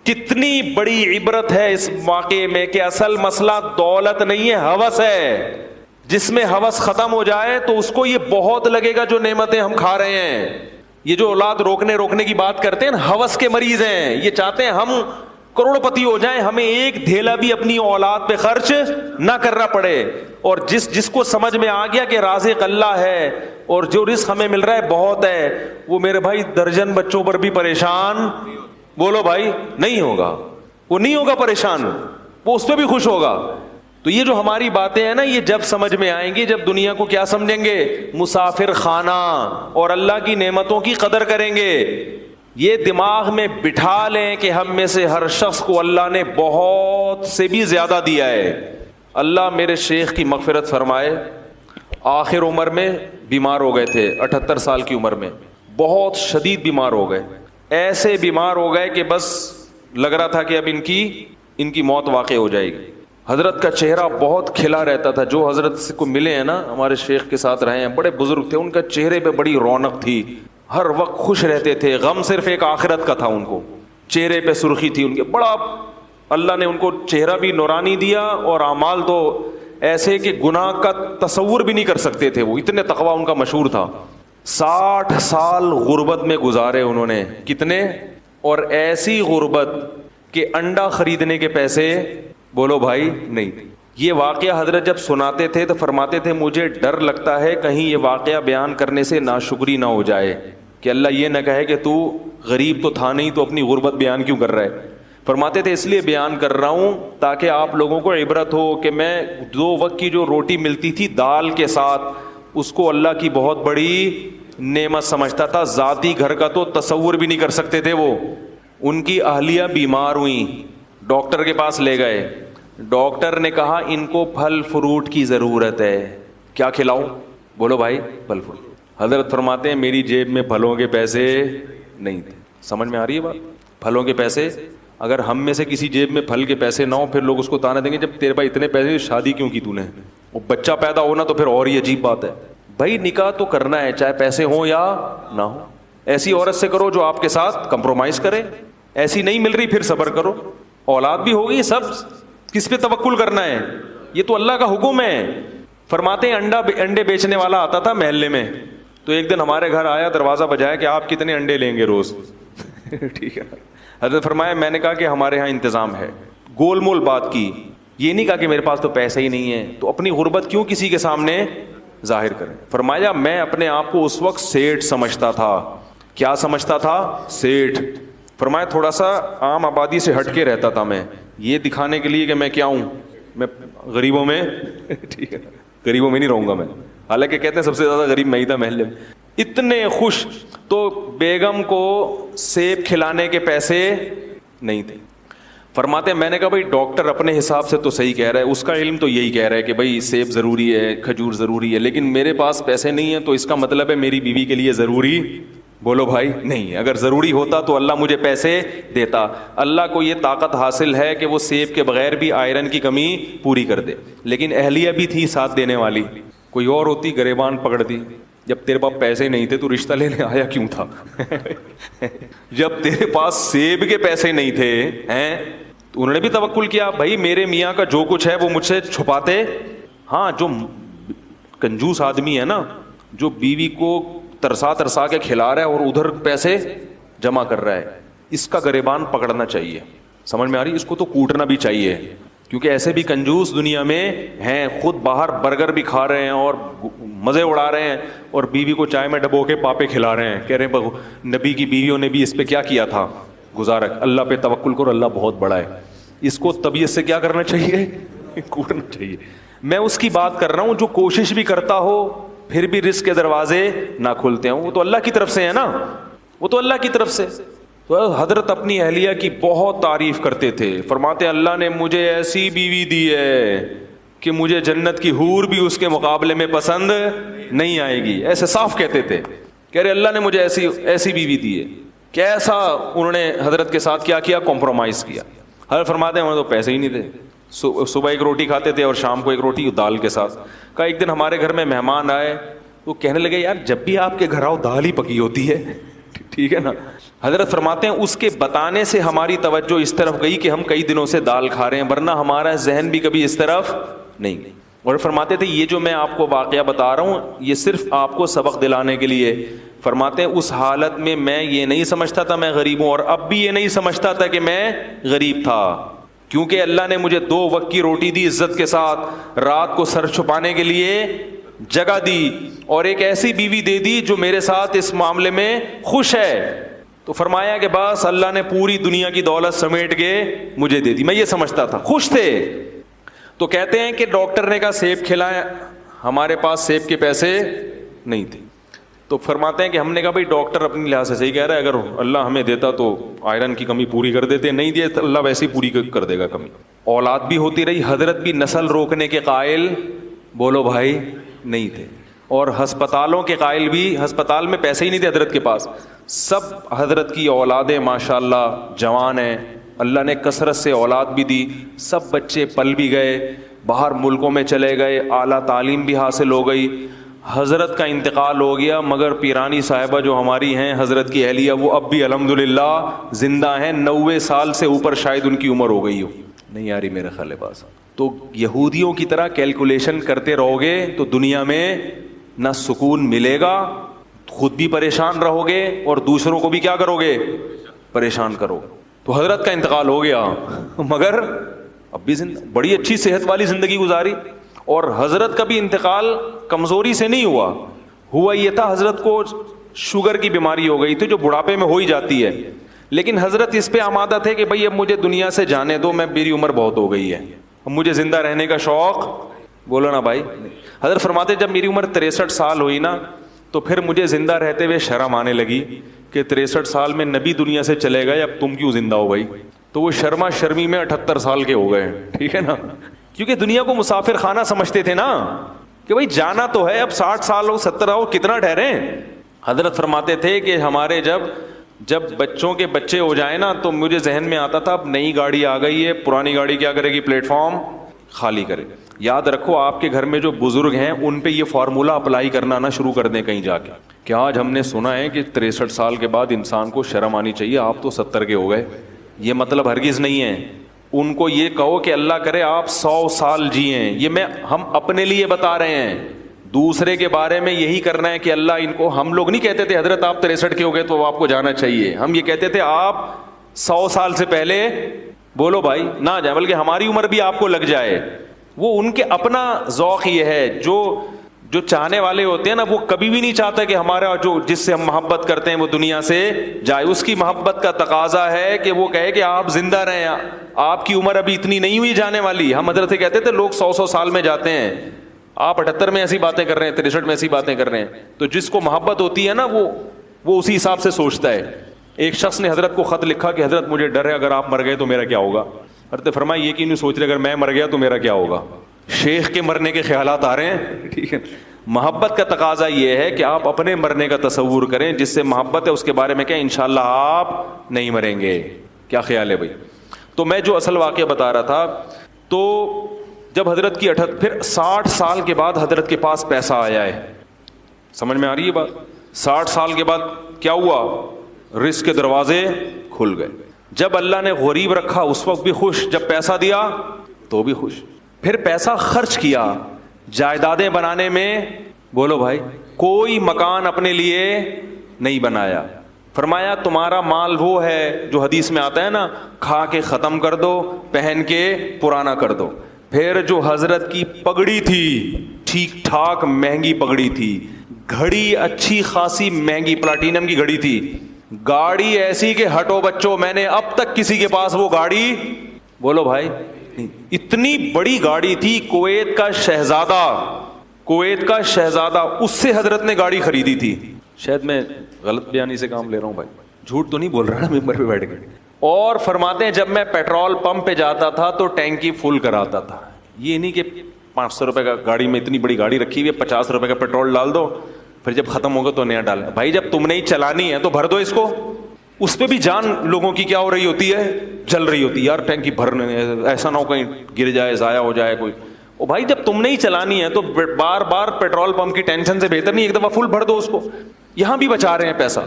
کتنی بڑی عبرت ہے اس واقعے میں کہ اصل مسئلہ دولت نہیں ہے، ہوس ہے. جس میں ہوس ختم ہو جائے تو اس کو یہ بہت لگے گا جو نعمتیں ہم کھا رہے ہیں. یہ جو اولاد روکنے کی بات کرتے ہیں نا، ہوس کے مریض ہیں. یہ چاہتے ہیں ہم کروڑ پتی ہو جائیں، ہمیں ایک دھیلا بھی اپنی اولاد پہ خرچ نہ کرنا پڑے. اور جس کو سمجھ میں آ گیا کہ رازق اللہ ہے اور جو رزق ہمیں مل رہا ہے بہت ہے، وہ میرے بھائی درجن بچوں پر بھی پریشان، بولو بھائی، نہیں ہوگا. وہ نہیں ہوگا پریشان، وہ اس پہ بھی خوش ہوگا. تو یہ جو ہماری باتیں ہیں نا، یہ جب سمجھ میں آئیں گی جب دنیا کو کیا سمجھیں گے؟ مسافر خانہ، اور اللہ کی نعمتوں کی قدر کریں گے. یہ دماغ میں بٹھا لیں کہ ہم میں سے ہر شخص کو اللہ نے بہت سے بھی زیادہ دیا ہے. اللہ میرے شیخ کی مغفرت فرمائے، آخر عمر میں بیمار ہو گئے تھے، 78 سال کی عمر میں بہت شدید بیمار ہو گئے. ایسے بیمار ہو گئے کہ بس لگ رہا تھا کہ اب ان کی موت واقع ہو جائے گی. حضرت کا چہرہ بہت کھلا رہتا تھا. جو حضرت سے کو ملے ہیں نا، ہمارے شیخ کے ساتھ رہے ہیں، بڑے بزرگ تھے، ان کا چہرے پہ بڑی رونق تھی، ہر وقت خوش رہتے تھے. غم صرف ایک آخرت کا تھا، ان کو چہرے پہ سرخی تھی ان کے. بڑا اللہ نے ان کو چہرہ بھی نورانی دیا اور اعمال تو ایسے کہ گناہ کا تصور بھی نہیں کر سکتے تھے. وہ اتنے تقویٰ ان کا مشہور تھا. 60 سال غربت میں گزارے انہوں نے. کتنے؟ اور ایسی غربت کہ انڈا خریدنے کے پیسے، بولو بھائی، نہیں. یہ واقعہ حضرت جب سناتے تھے تو فرماتے تھے مجھے ڈر لگتا ہے کہیں یہ واقعہ بیان کرنے سے ناشکری نہ ہو جائے، کہ اللہ یہ نہ کہے کہ تو غریب تو تھا نہیں تو اپنی غربت بیان کیوں کر رہا ہے. فرماتے تھے اس لیے بیان کر رہا ہوں تاکہ آپ لوگوں کو عبرت ہو کہ میں 2 وقت کی جو روٹی ملتی تھی دال کے ساتھ، اس کو اللہ کی بہت بڑی نعمت سمجھتا تھا. ذاتی گھر کا تو تصور بھی نہیں کر سکتے تھے وہ. ان کی اہلیہ بیمار ہوئیں، ڈاکٹر کے پاس لے گئے. ڈاکٹر نے کہا ان کو پھل فروٹ کی ضرورت ہے، کیا کھلاؤں؟ بولو بھائی، پھل فروٹ. حضرت فرماتے ہیں میری جیب میں پھلوں کے پیسے نہیں تھے. سمجھ میں آ رہی ہے بات؟ پھلوں کے پیسے، اگر ہم میں سے کسی جیب میں پھل کے پیسے نہ ہو، پھر لوگ اس کو تانا دیں گے جب تیرے پاس اتنے پیسے شادی کیوں کی تو نے؟ وہ بچہ پیدا ہونا تو پھر اور ہی عجیب بات ہے. بھائی نکاح تو کرنا ہے چاہے پیسے ہوں یا نہ ہو. ایسی عورت سے کرو جو آپ کے ساتھ کمپرومائز کرے. ایسی نہیں مل رہی پھر صبر کرو. اولاد بھی ہوگی، سب کس پہ توکل کرنا ہے؟ یہ تو اللہ کا حکم ہے. فرماتے ہیں انڈے بیچنے والا آتا تھا محلے میں، تو ایک دن ہمارے گھر آیا، دروازہ بجایا کہ آپ کتنے انڈے لیں گے روز؟ ٹھیک ہے. حضرت فرمایا میں نے کہا کہ ہمارے ہاں انتظام ہے. گول مول بات کی، یہ نہیں کہا کہ میرے پاس تو پیسے ہی نہیں ہے، تو اپنی غربت کیوں کسی کے سامنے ظاہر کریں. فرمایا میں اپنے آپ کو اس وقت سیٹھ سمجھتا تھا. کیا سمجھتا تھا؟ سیٹھ. فرمایا تھوڑا سا عام آبادی سے ہٹ کے رہتا تھا میں، یہ دکھانے کے لیے کہ میں کیا ہوں، میں غریبوں میں ٹھیک ہے، غریبوں میں نہیں رہوں گا میں. حالانکہ کہتے ہیں سب سے زیادہ غریب میں ہی تھا محلے میں. اتنے خوش. تو بیگم کو سیب کھلانے کے پیسے نہیں تھے. فرماتے ہیں میں نے کہا بھائی ڈاکٹر اپنے حساب سے تو صحیح کہہ رہا ہے، اس کا علم تو یہی کہہ رہا ہے کہ بھائی سیب ضروری ہے، کھجور ضروری ہے، لیکن میرے پاس پیسے نہیں ہیں، تو اس کا مطلب ہے میری بیوی کے لیے ضروری، بولو بھائی، نہیں. اگر ضروری ہوتا تو اللہ مجھے پیسے دیتا. اللہ کو یہ طاقت حاصل ہے کہ وہ سیب کے بغیر بھی آئرن کی کمی پوری کر دے. لیکن اہلیہ بھی تھی ساتھ دینے والی. کوئی اور ہوتی گریبان پکڑ دی. جب تیرے پاس پیسے نہیں تھے تو رشتہ لینے آیا کیوں تھا؟ جب تیرے پاس سیب کے پیسے نہیں تھے ہیں تو انہوں نے بھی توکل کیا, بھائی میرے میاں کا جو کچھ ہے وہ مجھ سے چھپاتے. ہاں جو کنجوس آدمی ہے نا, جو بیوی کو ترسا ترسا کے کھلا رہا ہے اور ادھر پیسے جمع کر رہا ہے, اس کا گریبان پکڑنا چاہیے. سمجھ میں آ رہی؟ اس کو تو کوٹنا بھی چاہیے, کیونکہ ایسے بھی کنجوس دنیا میں ہیں, خود باہر برگر بھی کھا رہے ہیں اور مزے اڑا رہے ہیں, اور بیوی کو چائے میں ڈبو کے پاپے کھلا رہے ہیں, کہہ رہے ہیں نبی کی بیویوں نے بھی اس پہ کیا کیا تھا, گزارا. اللہ پہ توکل کرو, اللہ بہت بڑا ہے. اس کو طبیعت سے کیا کرنا چاہیے, کوٹنا چاہیے. میں اس کی بات کر رہا ہوں جو کوشش بھی کرتا ہو پھر بھی رزق کے دروازے نہ کھلتے ہوں, وہ تو اللہ کی طرف سے ہے نا, وہ تو اللہ کی طرف سے. تو حضرت اپنی اہلیہ کی بہت تعریف کرتے تھے, فرماتے اللہ نے مجھے ایسی بیوی دی ہے کہ مجھے جنت کی حور بھی اس کے مقابلے میں پسند نہیں آئے گی. ایسے صاف کہتے تھے, کہہ رہے اللہ نے مجھے ایسی بیوی دی ہے. کیسا انہوں نے حضرت کے ساتھ کیا کمپرومائز کیا. حضرت فرماتے ہیں ہمیں تو پیسے ہی نہیں تھے, صبح ایک روٹی کھاتے تھے اور شام کو ایک روٹی دال کے ساتھ. کہا ایک دن ہمارے گھر میں مہمان آئے تو کہنے لگے یار جب بھی آپ کے گھر آؤ دال ہی پکی ہوتی ہے. ٹھیک ہے نا. حضرت فرماتے ہیں اس کے بتانے سے ہماری توجہ اس طرف گئی کہ ہم کئی دنوں سے دال کھا رہے ہیں, ورنہ ہمارا ذہن بھی کبھی اس طرف نہیں. اور فرماتے تھے یہ جو میں آپ کو واقعہ بتا رہا ہوں یہ صرف آپ کو سبق دلانے کے لیے. فرماتے ہیں اس حالت میں یہ نہیں سمجھتا تھا میں غریب ہوں, اور اب بھی یہ نہیں سمجھتا تھا کہ میں غریب تھا, کیونکہ اللہ نے مجھے 2 وقت کی روٹی دی عزت کے ساتھ, رات کو سر چھپانے کے لیے جگہ دی, اور ایک ایسی بیوی دے دی جو میرے ساتھ اس معاملے میں خوش ہے. تو فرمایا کہ بس اللہ نے پوری دنیا کی دولت سمیٹ کے مجھے دے دی. میں یہ سمجھتا تھا, خوش تھے. تو کہتے ہیں کہ ڈاکٹر نے کہا سیب کھلائیں, ہمارے پاس سیب کے پیسے نہیں تھے. تو فرماتے ہیں کہ ہم نے کہا بھائی ڈاکٹر اپنی لحاظ سے صحیح کہہ رہا ہے, اگر اللہ ہمیں دیتا تو آئرن کی کمی پوری کر دیتے, نہیں دیا تو اللہ ویسے ہی پوری کر دے گا کمی. اولاد بھی ہوتی رہی, حضرت بھی نسل روکنے کے قائل بولو بھائی نہیں تھے, اور ہسپتالوں کے قائل بھی, ہسپتال میں پیسے ہی نہیں تھے حضرت کے پاس. سب حضرت کی اولادیں ماشاءاللہ جوان ہیں, اللہ نے کثرت سے اولاد بھی دی, سب بچے پل بھی گئے, باہر ملکوں میں چلے گئے, اعلیٰ تعلیم بھی حاصل ہو گئی. حضرت کا انتقال ہو گیا, مگر پیرانی صاحبہ جو ہماری ہیں حضرت کی اہلیہ وہ اب بھی الحمدللہ زندہ ہیں. 90 سال سے اوپر شاید ان کی عمر ہو گئی ہو, نہیں آ رہی میرے خیال بات. تو یہودیوں کی طرح کیلکولیشن کرتے رہو گے تو دنیا میں نہ سکون ملے گا, خود بھی پریشان رہو گے اور دوسروں کو بھی کیا کرو گے, پریشان کرو. تو حضرت کا انتقال ہو گیا مگر اب بھی بڑی اچھی صحت والی زندگی گزاری. اور حضرت کا بھی انتقال کمزوری سے نہیں ہوا یہ تھا حضرت کو شوگر کی بیماری ہو گئی تھی جو بڑھاپے میں ہو ہی جاتی ہے, لیکن حضرت اس پہ آمادہ تھے کہ بھائی اب مجھے دنیا سے جانے دو, میں میری عمر بہت ہو گئی ہے, اب مجھے زندہ رہنے کا شوق, بولو نا بھائی. حضرت فرماتے جب میری عمر 63 سال ہوئی نا تو پھر مجھے زندہ رہتے ہوئے شرم آنے لگی کہ 63 سال میں نبی دنیا سے چلے گئے, اب تم کیوں زندہ ہو بھائی. تو وہ شرما شرمی میں 78 سال کے ہو گئے. ٹھیک ہے نا, کیونکہ دنیا کو مسافر خانہ سمجھتے تھے نا کہ بھائی جانا تو ہے, اب 60 سال ہو 70 ہو کتنا ٹھہرے. حضرت فرماتے تھے کہ ہمارے جب بچوں کے بچے ہو جائیں نا تو مجھے ذہن میں آتا تھا اب نئی گاڑی آ گئی ہے, پرانی گاڑی کیا کرے گی, پلیٹ فارم خالی کرے. یاد رکھو آپ کے گھر میں جو بزرگ ہیں ان پہ یہ فارمولہ اپلائی کرنا نہ شروع کر دیں کہیں جا کے کہ آج ہم نے سنا ہے کہ 63 سال کے بعد انسان کو شرم آنی چاہیے, آپ تو 70 کے ہو گئے. یہ مطلب ہرگز نہیں ہے. ان کو یہ کہو کہ اللہ کرے آپ 100 سال جئیں. یہ ہم اپنے لیے بتا رہے ہیں, دوسرے کے بارے میں یہی کرنا ہے کہ اللہ ان کو, ہم لوگ نہیں کہتے تھے حضرت آپ 63 کے ہو گئے تو آپ کو جانا چاہیے, ہم یہ کہتے تھے آپ 100 سال سے پہلے بولو بھائی نہ جائے, بلکہ ہماری عمر بھی آپ کو لگ جائے. وہ ان کے اپنا ذوق یہ ہے, جو چاہنے والے ہوتے ہیں نا وہ کبھی بھی نہیں چاہتا کہ ہمارا جو جس سے ہم محبت کرتے ہیں وہ دنیا سے جائے. اس کی محبت کا تقاضا ہے کہ وہ کہے کہ آپ زندہ رہیں, آپ کی عمر ابھی اتنی نہیں ہوئی جانے والی. ہم حضرت سے کہتے تھے لوگ 100 سال میں جاتے ہیں, آپ 78 میں ایسی باتیں کر رہے ہیں, 63 میں ایسی باتیں کر رہے ہیں. تو جس کو محبت ہوتی ہے نا وہ اسی حساب سے سوچتا ہے. ایک شخص نے حضرت کو خط لکھا کہ حضرت مجھے ڈر ہے اگر آپ مر گئے تو میرا کیا ہوگا. حضرت فرمایا یہ کیوں نہیں سوچ رہے اگر میں مر گیا تو میرا کیا ہوگا. شیخ کے مرنے کے خیالات آ رہے ہیں. ٹھیک ہے, محبت کا تقاضا یہ ہے کہ آپ اپنے مرنے کا تصور کریں, جس سے محبت ہے اس کے بارے میں کہیں انشاءاللہ آپ نہیں مریں گے. کیا خیال ہے بھائی. تو میں جو اصل واقعہ بتا رہا تھا, تو جب حضرت کی پھر 60 سال کے بعد حضرت کے پاس پیسہ آیا ہے. سمجھ میں آ رہی ہے بات. 60 سال کے بعد کیا ہوا, رزق کے دروازے کھل گئے. جب اللہ نے غریب رکھا اس وقت بھی خوش, جب پیسہ دیا تو بھی خوش. پھر پیسہ خرچ کیا جائیدادیں بنانے میں, بولو بھائی, کوئی مکان اپنے لیے نہیں بنایا. فرمایا تمہارا مال وہ ہے جو حدیث میں آتا ہے نا, کھا کے ختم کر دو, پہن کے پرانا کر دو. پھر جو حضرت کی پگڑی تھی, ٹھیک ٹھاک مہنگی پگڑی تھی, گھڑی اچھی خاصی مہنگی پلاٹینم کی گھڑی تھی, گاڑی ایسی کہ ہٹو بچوں, میں نے اب تک کسی کے پاس وہ گاڑی, بولو بھائی, اتنی بڑی گاڑی تھی. کویت کا شہزادہ اس سے حضرت نے گاڑی خریدی تھی. شاید میں غلط بیانی سے کام لے رہا ہوں بھائی, جھوٹ تو نہیں بول رہا نا ممبر پہ بیٹھ کے. اور فرماتے ہیں جب میں پیٹرول پمپ پہ جاتا تھا تو ٹینکی فل کراتا تھا. یہ نہیں کہ 500 روپے کا گاڑی میں اتنی بڑی گاڑی رکھی ہوئی ہے, 50 روپے کا پیٹرول ڈال دو, پھر جب ختم ہوگا تو نیا ڈالنا. بھائی جب تم نے ہی چلانی ہے تو بھر دو اس کو. اس پہ بھی جان لوگوں کی کیا ہو رہی ہوتی ہے, جل رہی ہوتی ہے. یار ٹینکی بھرنے, ایسا نہ ہو کہیں گر جائے, ضائع ہو جائے کوئی. او بھائی جب تم نے ہی چلانی ہے تو بار بار پیٹرول پمپ کی ٹینشن سے بہتر نہیں ایک دفعہ فل بھر دو اس کو. یہاں بھی بچا رہے ہیں پیسہ.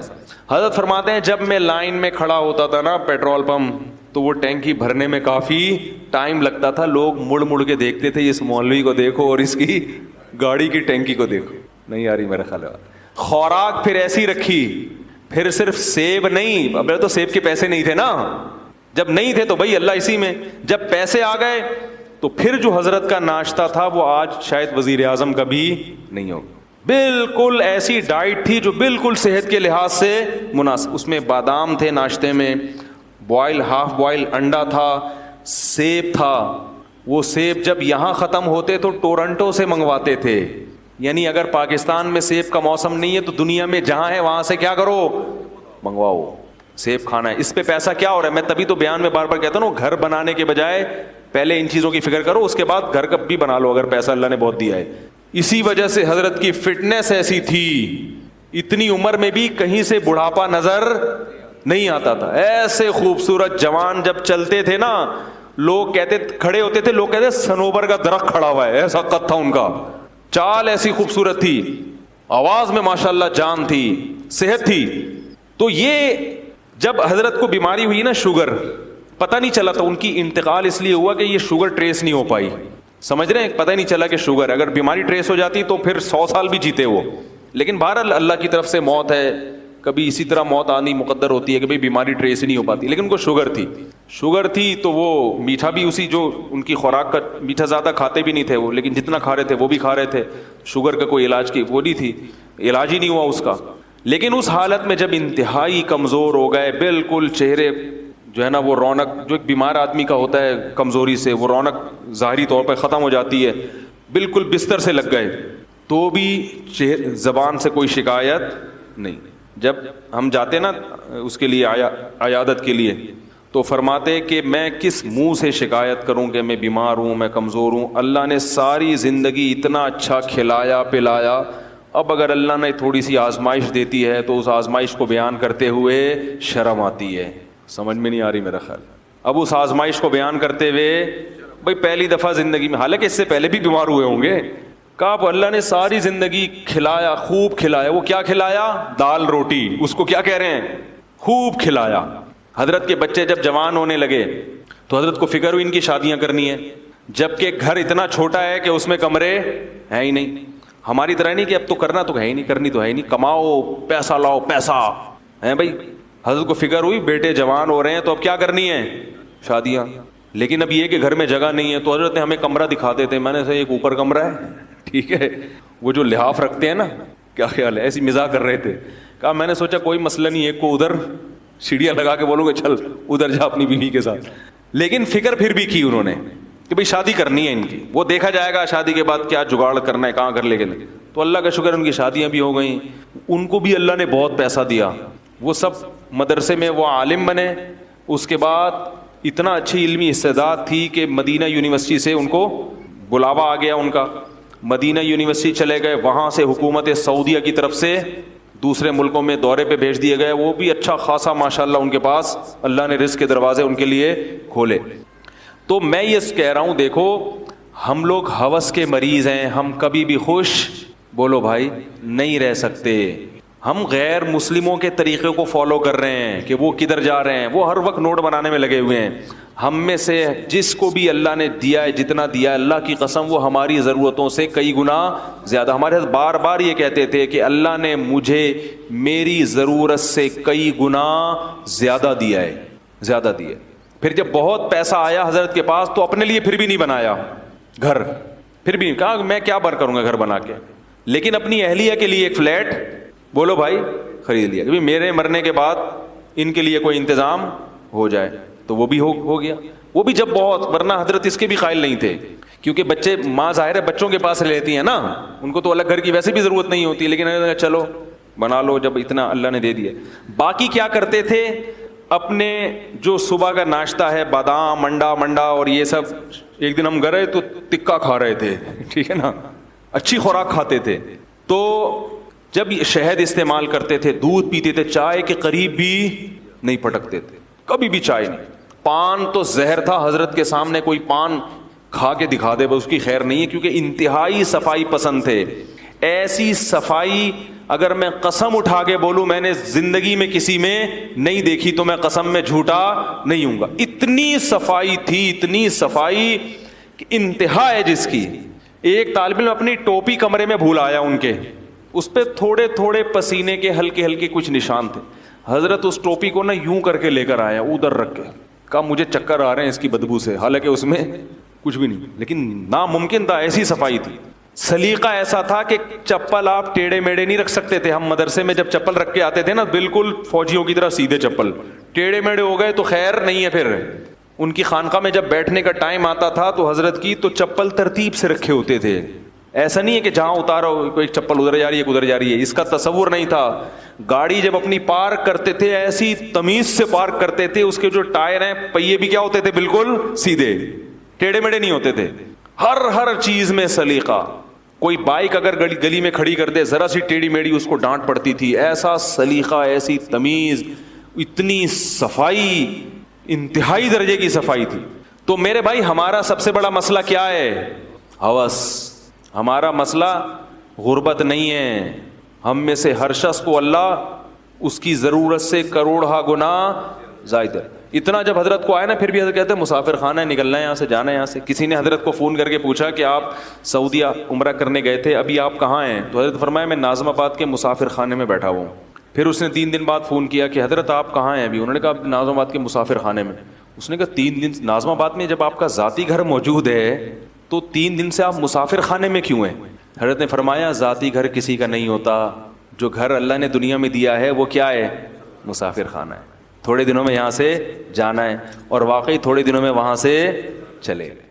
حضرت فرماتے ہیں جب میں لائن میں کھڑا ہوتا تھا نا پیٹرول پمپ, تو وہ ٹینکی بھرنے میں کافی ٹائم لگتا تھا. لوگ مڑ مڑ کے دیکھتے تھے, اس مولوی کو دیکھو اور اس کی گاڑی کی ٹینکی کو دیکھو. نہیں آ رہی میرا خیال ہے. خوراک پھر ایسی رکھی, پھر صرف سیب نہیں, اب تو سیب کے پیسے نہیں تھے نا, جب نہیں تھے تو بھائی اللہ اسی میں, جب پیسے آ گئے تو پھر جو حضرت کا ناشتہ تھا وہ آج شاید وزیر اعظم کا بھی نہیں ہوگا. بالکل ایسی ڈائٹ تھی جو بالکل صحت کے لحاظ سے مناسب. اس میں بادام تھے ناشتے میں, بوائل ہاف بوائل انڈا تھا, سیب تھا. وہ سیب جب یہاں ختم ہوتے تو ٹورنٹو سے منگواتے تھے. یعنی اگر پاکستان میں سیب کا موسم نہیں ہے تو دنیا میں جہاں ہے وہاں سے کیا کرو, منگواؤ, سیب کھانا ہے. اس پہ پیسہ کیا ہو رہا ہے, میں تبھی تو بیان میں بار بار کہتا ہوں گھر بنانے کے بجائے پہلے ان چیزوں کی فکر کرو, اس کے بعد گھر کب بھی بنا لو اگر پیسہ اللہ نے بہت دیا ہے. اسی وجہ سے حضرت کی فٹنس ایسی تھی, اتنی عمر میں بھی کہیں سے بڑھاپا نظر نہیں آتا تھا. ایسے خوبصورت جوان جب چلتے تھے نا, لوگ کہتے, کھڑے ہوتے تھے لوگ کہتے سنوبر کا درخت کھڑا ہوا ہے, ایسا قد تھا ان کا. چال ایسی خوبصورت تھی, آواز میں ماشاءاللہ جان تھی, صحت تھی. تو یہ جب حضرت کو بیماری ہوئی نا شوگر, پتہ نہیں چلا تھا. ان کی انتقال اس لیے ہوا کہ یہ شوگر ٹریس نہیں ہو پائی, سمجھ رہے ہیں, پتہ نہیں چلا کہ شوگر, اگر بیماری ٹریس ہو جاتی تو پھر 100 سال بھی جیتے وہ. لیکن بہرحال اللہ کی طرف سے موت ہے, کبھی اسی طرح موت آنی مقدر ہوتی ہے کہ بھئی بیماری ٹریس نہیں ہو پاتی. لیکن ان کو شوگر تھی تو وہ میٹھا بھی اسی, جو ان کی خوراک کا میٹھا زیادہ کھاتے بھی نہیں تھے وہ, لیکن جتنا کھا رہے تھے وہ بھی کھا رہے تھے. شوگر کا کوئی علاج کی وہ نہیں تھی, علاج ہی نہیں ہوا اس کا. لیکن اس حالت میں جب انتہائی کمزور ہو گئے, بالکل چہرے جو ہے نا وہ رونق جو ایک بیمار آدمی کا ہوتا ہے کمزوری سے, وہ رونق ظاہری طور پہ ختم ہو جاتی ہے, بالکل بستر سے لگ گئے, تو بھی زبان سے کوئی شکایت نہیں. جب ہم جاتے نا اس کے لیے عیادت کے لیے, تو فرماتے کہ میں کس منہ سے شکایت کروں کہ میں بیمار ہوں, میں کمزور ہوں. اللہ نے ساری زندگی اتنا اچھا کھلایا پلایا, اب اگر اللہ نے تھوڑی سی آزمائش دیتی ہے تو اس آزمائش کو بیان کرتے ہوئے شرم آتی ہے. سمجھ میں نہیں آ رہی میرا خیال. اب اس آزمائش کو بیان کرتے ہوئے, بھائی پہلی دفعہ زندگی میں, حالانکہ اس سے پہلے بھی بیمار ہوئے ہوں گے, کہا اللہ نے ساری زندگی کھلایا, خوب کھلایا. وہ کیا کھلایا, دال روٹی, اس کو کیا کہہ رہے ہیں, خوب کھلایا. حضرت کے بچے جب جوان ہونے لگے تو حضرت کو فکر ہوئی ان کی شادیاں کرنی ہے, جبکہ گھر اتنا چھوٹا ہے کہ اس میں کمرے ہیں ہی نہیں. ہماری طرح نہیں کہ اب تو کرنا تو ہے ہی نہیں, کرنی تو ہے ہی نہیں, کماؤ پیسہ لاؤ پیسہ ہے بھائی. حضرت کو فکر ہوئی بیٹے جوان ہو رہے ہیں تو اب کیا کرنی ہے, شادیاں. لیکن اب یہ کہ گھر میں جگہ نہیں ہے, تو حضرت نے ہمیں کمرہ دکھاتے تھے. میں نے کہا ایک اوپر کمرہ ہے, ٹھیک ہے, وہ جو لحاف رکھتے ہیں نا, کیا خیال ہے, ایسی مزاح کر رہے تھے. کہا میں نے سوچا کوئی مسئلہ نہیں, ایک کو ادھر سیڑھیاں لگا کے بولوں گے چل ادھر جا اپنی بیوی کے ساتھ. لیکن فکر پھر بھی کی انہوں نے کہ بھئی شادی کرنی ہے ان کی, وہ دیکھا جائے گا شادی کے بعد کیا جگاڑ کرنا ہے, کہاں کر لے کے. تو اللہ کا شکر ان کی شادیاں بھی ہو گئیں. ان کو بھی اللہ نے بہت پیسہ دیا, وہ سب مدرسے میں وہ عالم بنے. اس کے بعد اتنا اچھی علمی استعداد تھی کہ مدینہ یونیورسٹی سے ان کو بلاوا آ گیا ان کا, مدینہ یونیورسٹی چلے گئے. وہاں سے حکومت سعودیہ کی طرف سے دوسرے ملکوں میں دورے پہ بھیج دیے گئے. وہ بھی اچھا خاصا ماشاءاللہ ان کے پاس اللہ نے رزق کے دروازے ان کے لیے کھولے. تو میں یہ کہہ رہا ہوں, دیکھو ہم لوگ ہوس کے مریض ہیں, ہم کبھی بھی خوش, بولو بھائی, نہیں رہ سکتے. ہم غیر مسلموں کے طریقے کو فالو کر رہے ہیں کہ وہ کدھر جا رہے ہیں, وہ ہر وقت نوٹ بنانے میں لگے ہوئے ہیں. ہم میں سے جس کو بھی اللہ نے دیا ہے, جتنا دیا ہے, اللہ کی قسم وہ ہماری ضرورتوں سے کئی گنا زیادہ. ہمارے حضرت بار بار یہ کہتے تھے کہ اللہ نے مجھے میری ضرورت سے کئی گنا زیادہ دیا ہے, زیادہ دیا. پھر جب بہت پیسہ آیا حضرت کے پاس تو اپنے لیے پھر بھی نہیں بنایا گھر, پھر بھی کہا میں کیا بر کروں گا گھر بنا کے, لیکن اپنی اہلیہ کے لیے ایک فلیٹ بولو بھائی خرید لیا کہ میرے مرنے کے بعد ان کے لیے کوئی انتظام ہو جائے. تو وہ بھی ہو گیا, وہ بھی جب بہت, ورنہ حضرت اس کے بھی قائل نہیں تھے, کیونکہ بچے, ماں ظاہر ہے بچوں کے پاس لیتی ہیں نا, ان کو تو الگ گھر کی ویسے بھی ضرورت نہیں ہوتی, لیکن چلو بنا لو جب اتنا اللہ نے دے دیا. باقی کیا کرتے تھے, اپنے جو صبح کا ناشتہ ہے بادام منڈا اور یہ سب, ایک دن ہم گئے تو تکا کھا رہے تھے, ٹھیک ہے نا, اچھی خوراک کھاتے تھے. تو جب شہد استعمال کرتے تھے, دودھ پیتے تھے, چائے کے قریب بھی نہیں پٹکتے تھے, کبھی بھی چائے نہیں. پان تو زہر تھا, حضرت کے سامنے کوئی پان کھا کے دکھا دے بس اس کی خیر نہیں ہے, کیونکہ انتہائی صفائی پسند تھے. ایسی صفائی اگر میں قسم اٹھا کے بولوں میں نے زندگی میں کسی میں نہیں دیکھی تو میں قسم میں جھوٹا نہیں ہوں گا. اتنی صفائی تھی, اتنی صفائی کہ انتہا ہے جس کی. ایک طالب علم اپنی ٹوپی کمرے میں بھول آیا ان کے, اس پہ تھوڑے تھوڑے پسینے کے ہلکے ہلکے کچھ نشان تھے. حضرت اس ٹوپی کو نا یوں کر کے لے کر آیا, ادھر رکھ کے, کہا مجھے چکر آ رہے ہیں اس کی بدبو سے, حالانکہ اس میں کچھ بھی نہیں, لیکن ناممکن تھا, ایسی صفائی تھی. سلیقہ ایسا تھا کہ چپل آپ ٹیڑھے میڑے نہیں رکھ سکتے تھے. ہم مدرسے میں جب چپل رکھ کے آتے تھے نا, بالکل فوجیوں کی طرح سیدھے چپل, ٹیڑھے میڑے ہو گئے تو خیر نہیں ہے. پھر ان کی خانقاہ میں جب بیٹھنے کا ٹائم آتا تھا تو حضرت کی تو چپل ترتیب سے رکھے ہوتے تھے. ایسا نہیں ہے کہ جہاں اتارو کوئی چپل ادھر جا رہی ہے ادھر جا رہی ہے, اس کا تصور نہیں تھا. گاڑی جب اپنی پارک کرتے تھے ایسی تمیز سے پارک کرتے تھے, اس کے جو ٹائر ہیں پہیے بھی کیا ہوتے تھے, بالکل سیدھے, ٹیڑھے میڑے نہیں ہوتے تھے. ہر چیز میں سلیقہ. کوئی بائک اگر گلی میں کھڑی کر دے, ذرا سی ٹیڑھی میڑھی اس کو ڈانٹ پڑتی تھی. ایسا سلیقہ, ایسی تمیز, اتنی صفائی, انتہائی درجے کی صفائی تھی. تو میرے بھائی ہمارا سب سے بڑا مسئلہ کیا ہے, ہوس. ہمارا مسئلہ غربت نہیں ہے. ہم میں سے ہر شخص کو اللہ اس کی ضرورت سے کروڑہ گنا زائد ہے. اتنا جب حضرت کو آئے نا, پھر بھی حضرت کہتے ہیں مسافر خانہ ہے, نکلنا ہے یہاں سے, جانا ہے یہاں سے. کسی نے حضرت کو فون کر کے پوچھا کہ آپ سعودیہ عمرہ کرنے گئے تھے, ابھی آپ کہاں ہیں؟ تو حضرت فرمایا میں ناظم آباد کے مسافر خانے میں بیٹھا ہوا ہوں. پھر اس نے 3 دن بعد فون کیا کہ حضرت آپ کہاں ہیں ابھی؟ انہوں نے کہا ناظم آباد کے مسافر خانے میں. اس نے کہا 3 دن ناظم آباد میں جب آپ کا ذاتی گھر موجود ہے تو 3 دن سے آپ مسافر خانے میں کیوں ہیں؟ حضرت نے فرمایا ذاتی گھر کسی کا نہیں ہوتا, جو گھر اللہ نے دنیا میں دیا ہے وہ کیا ہے, مسافر خانہ ہے. تھوڑے دنوں میں یہاں سے جانا ہے, اور واقعی تھوڑے دنوں میں وہاں سے چلے گئے.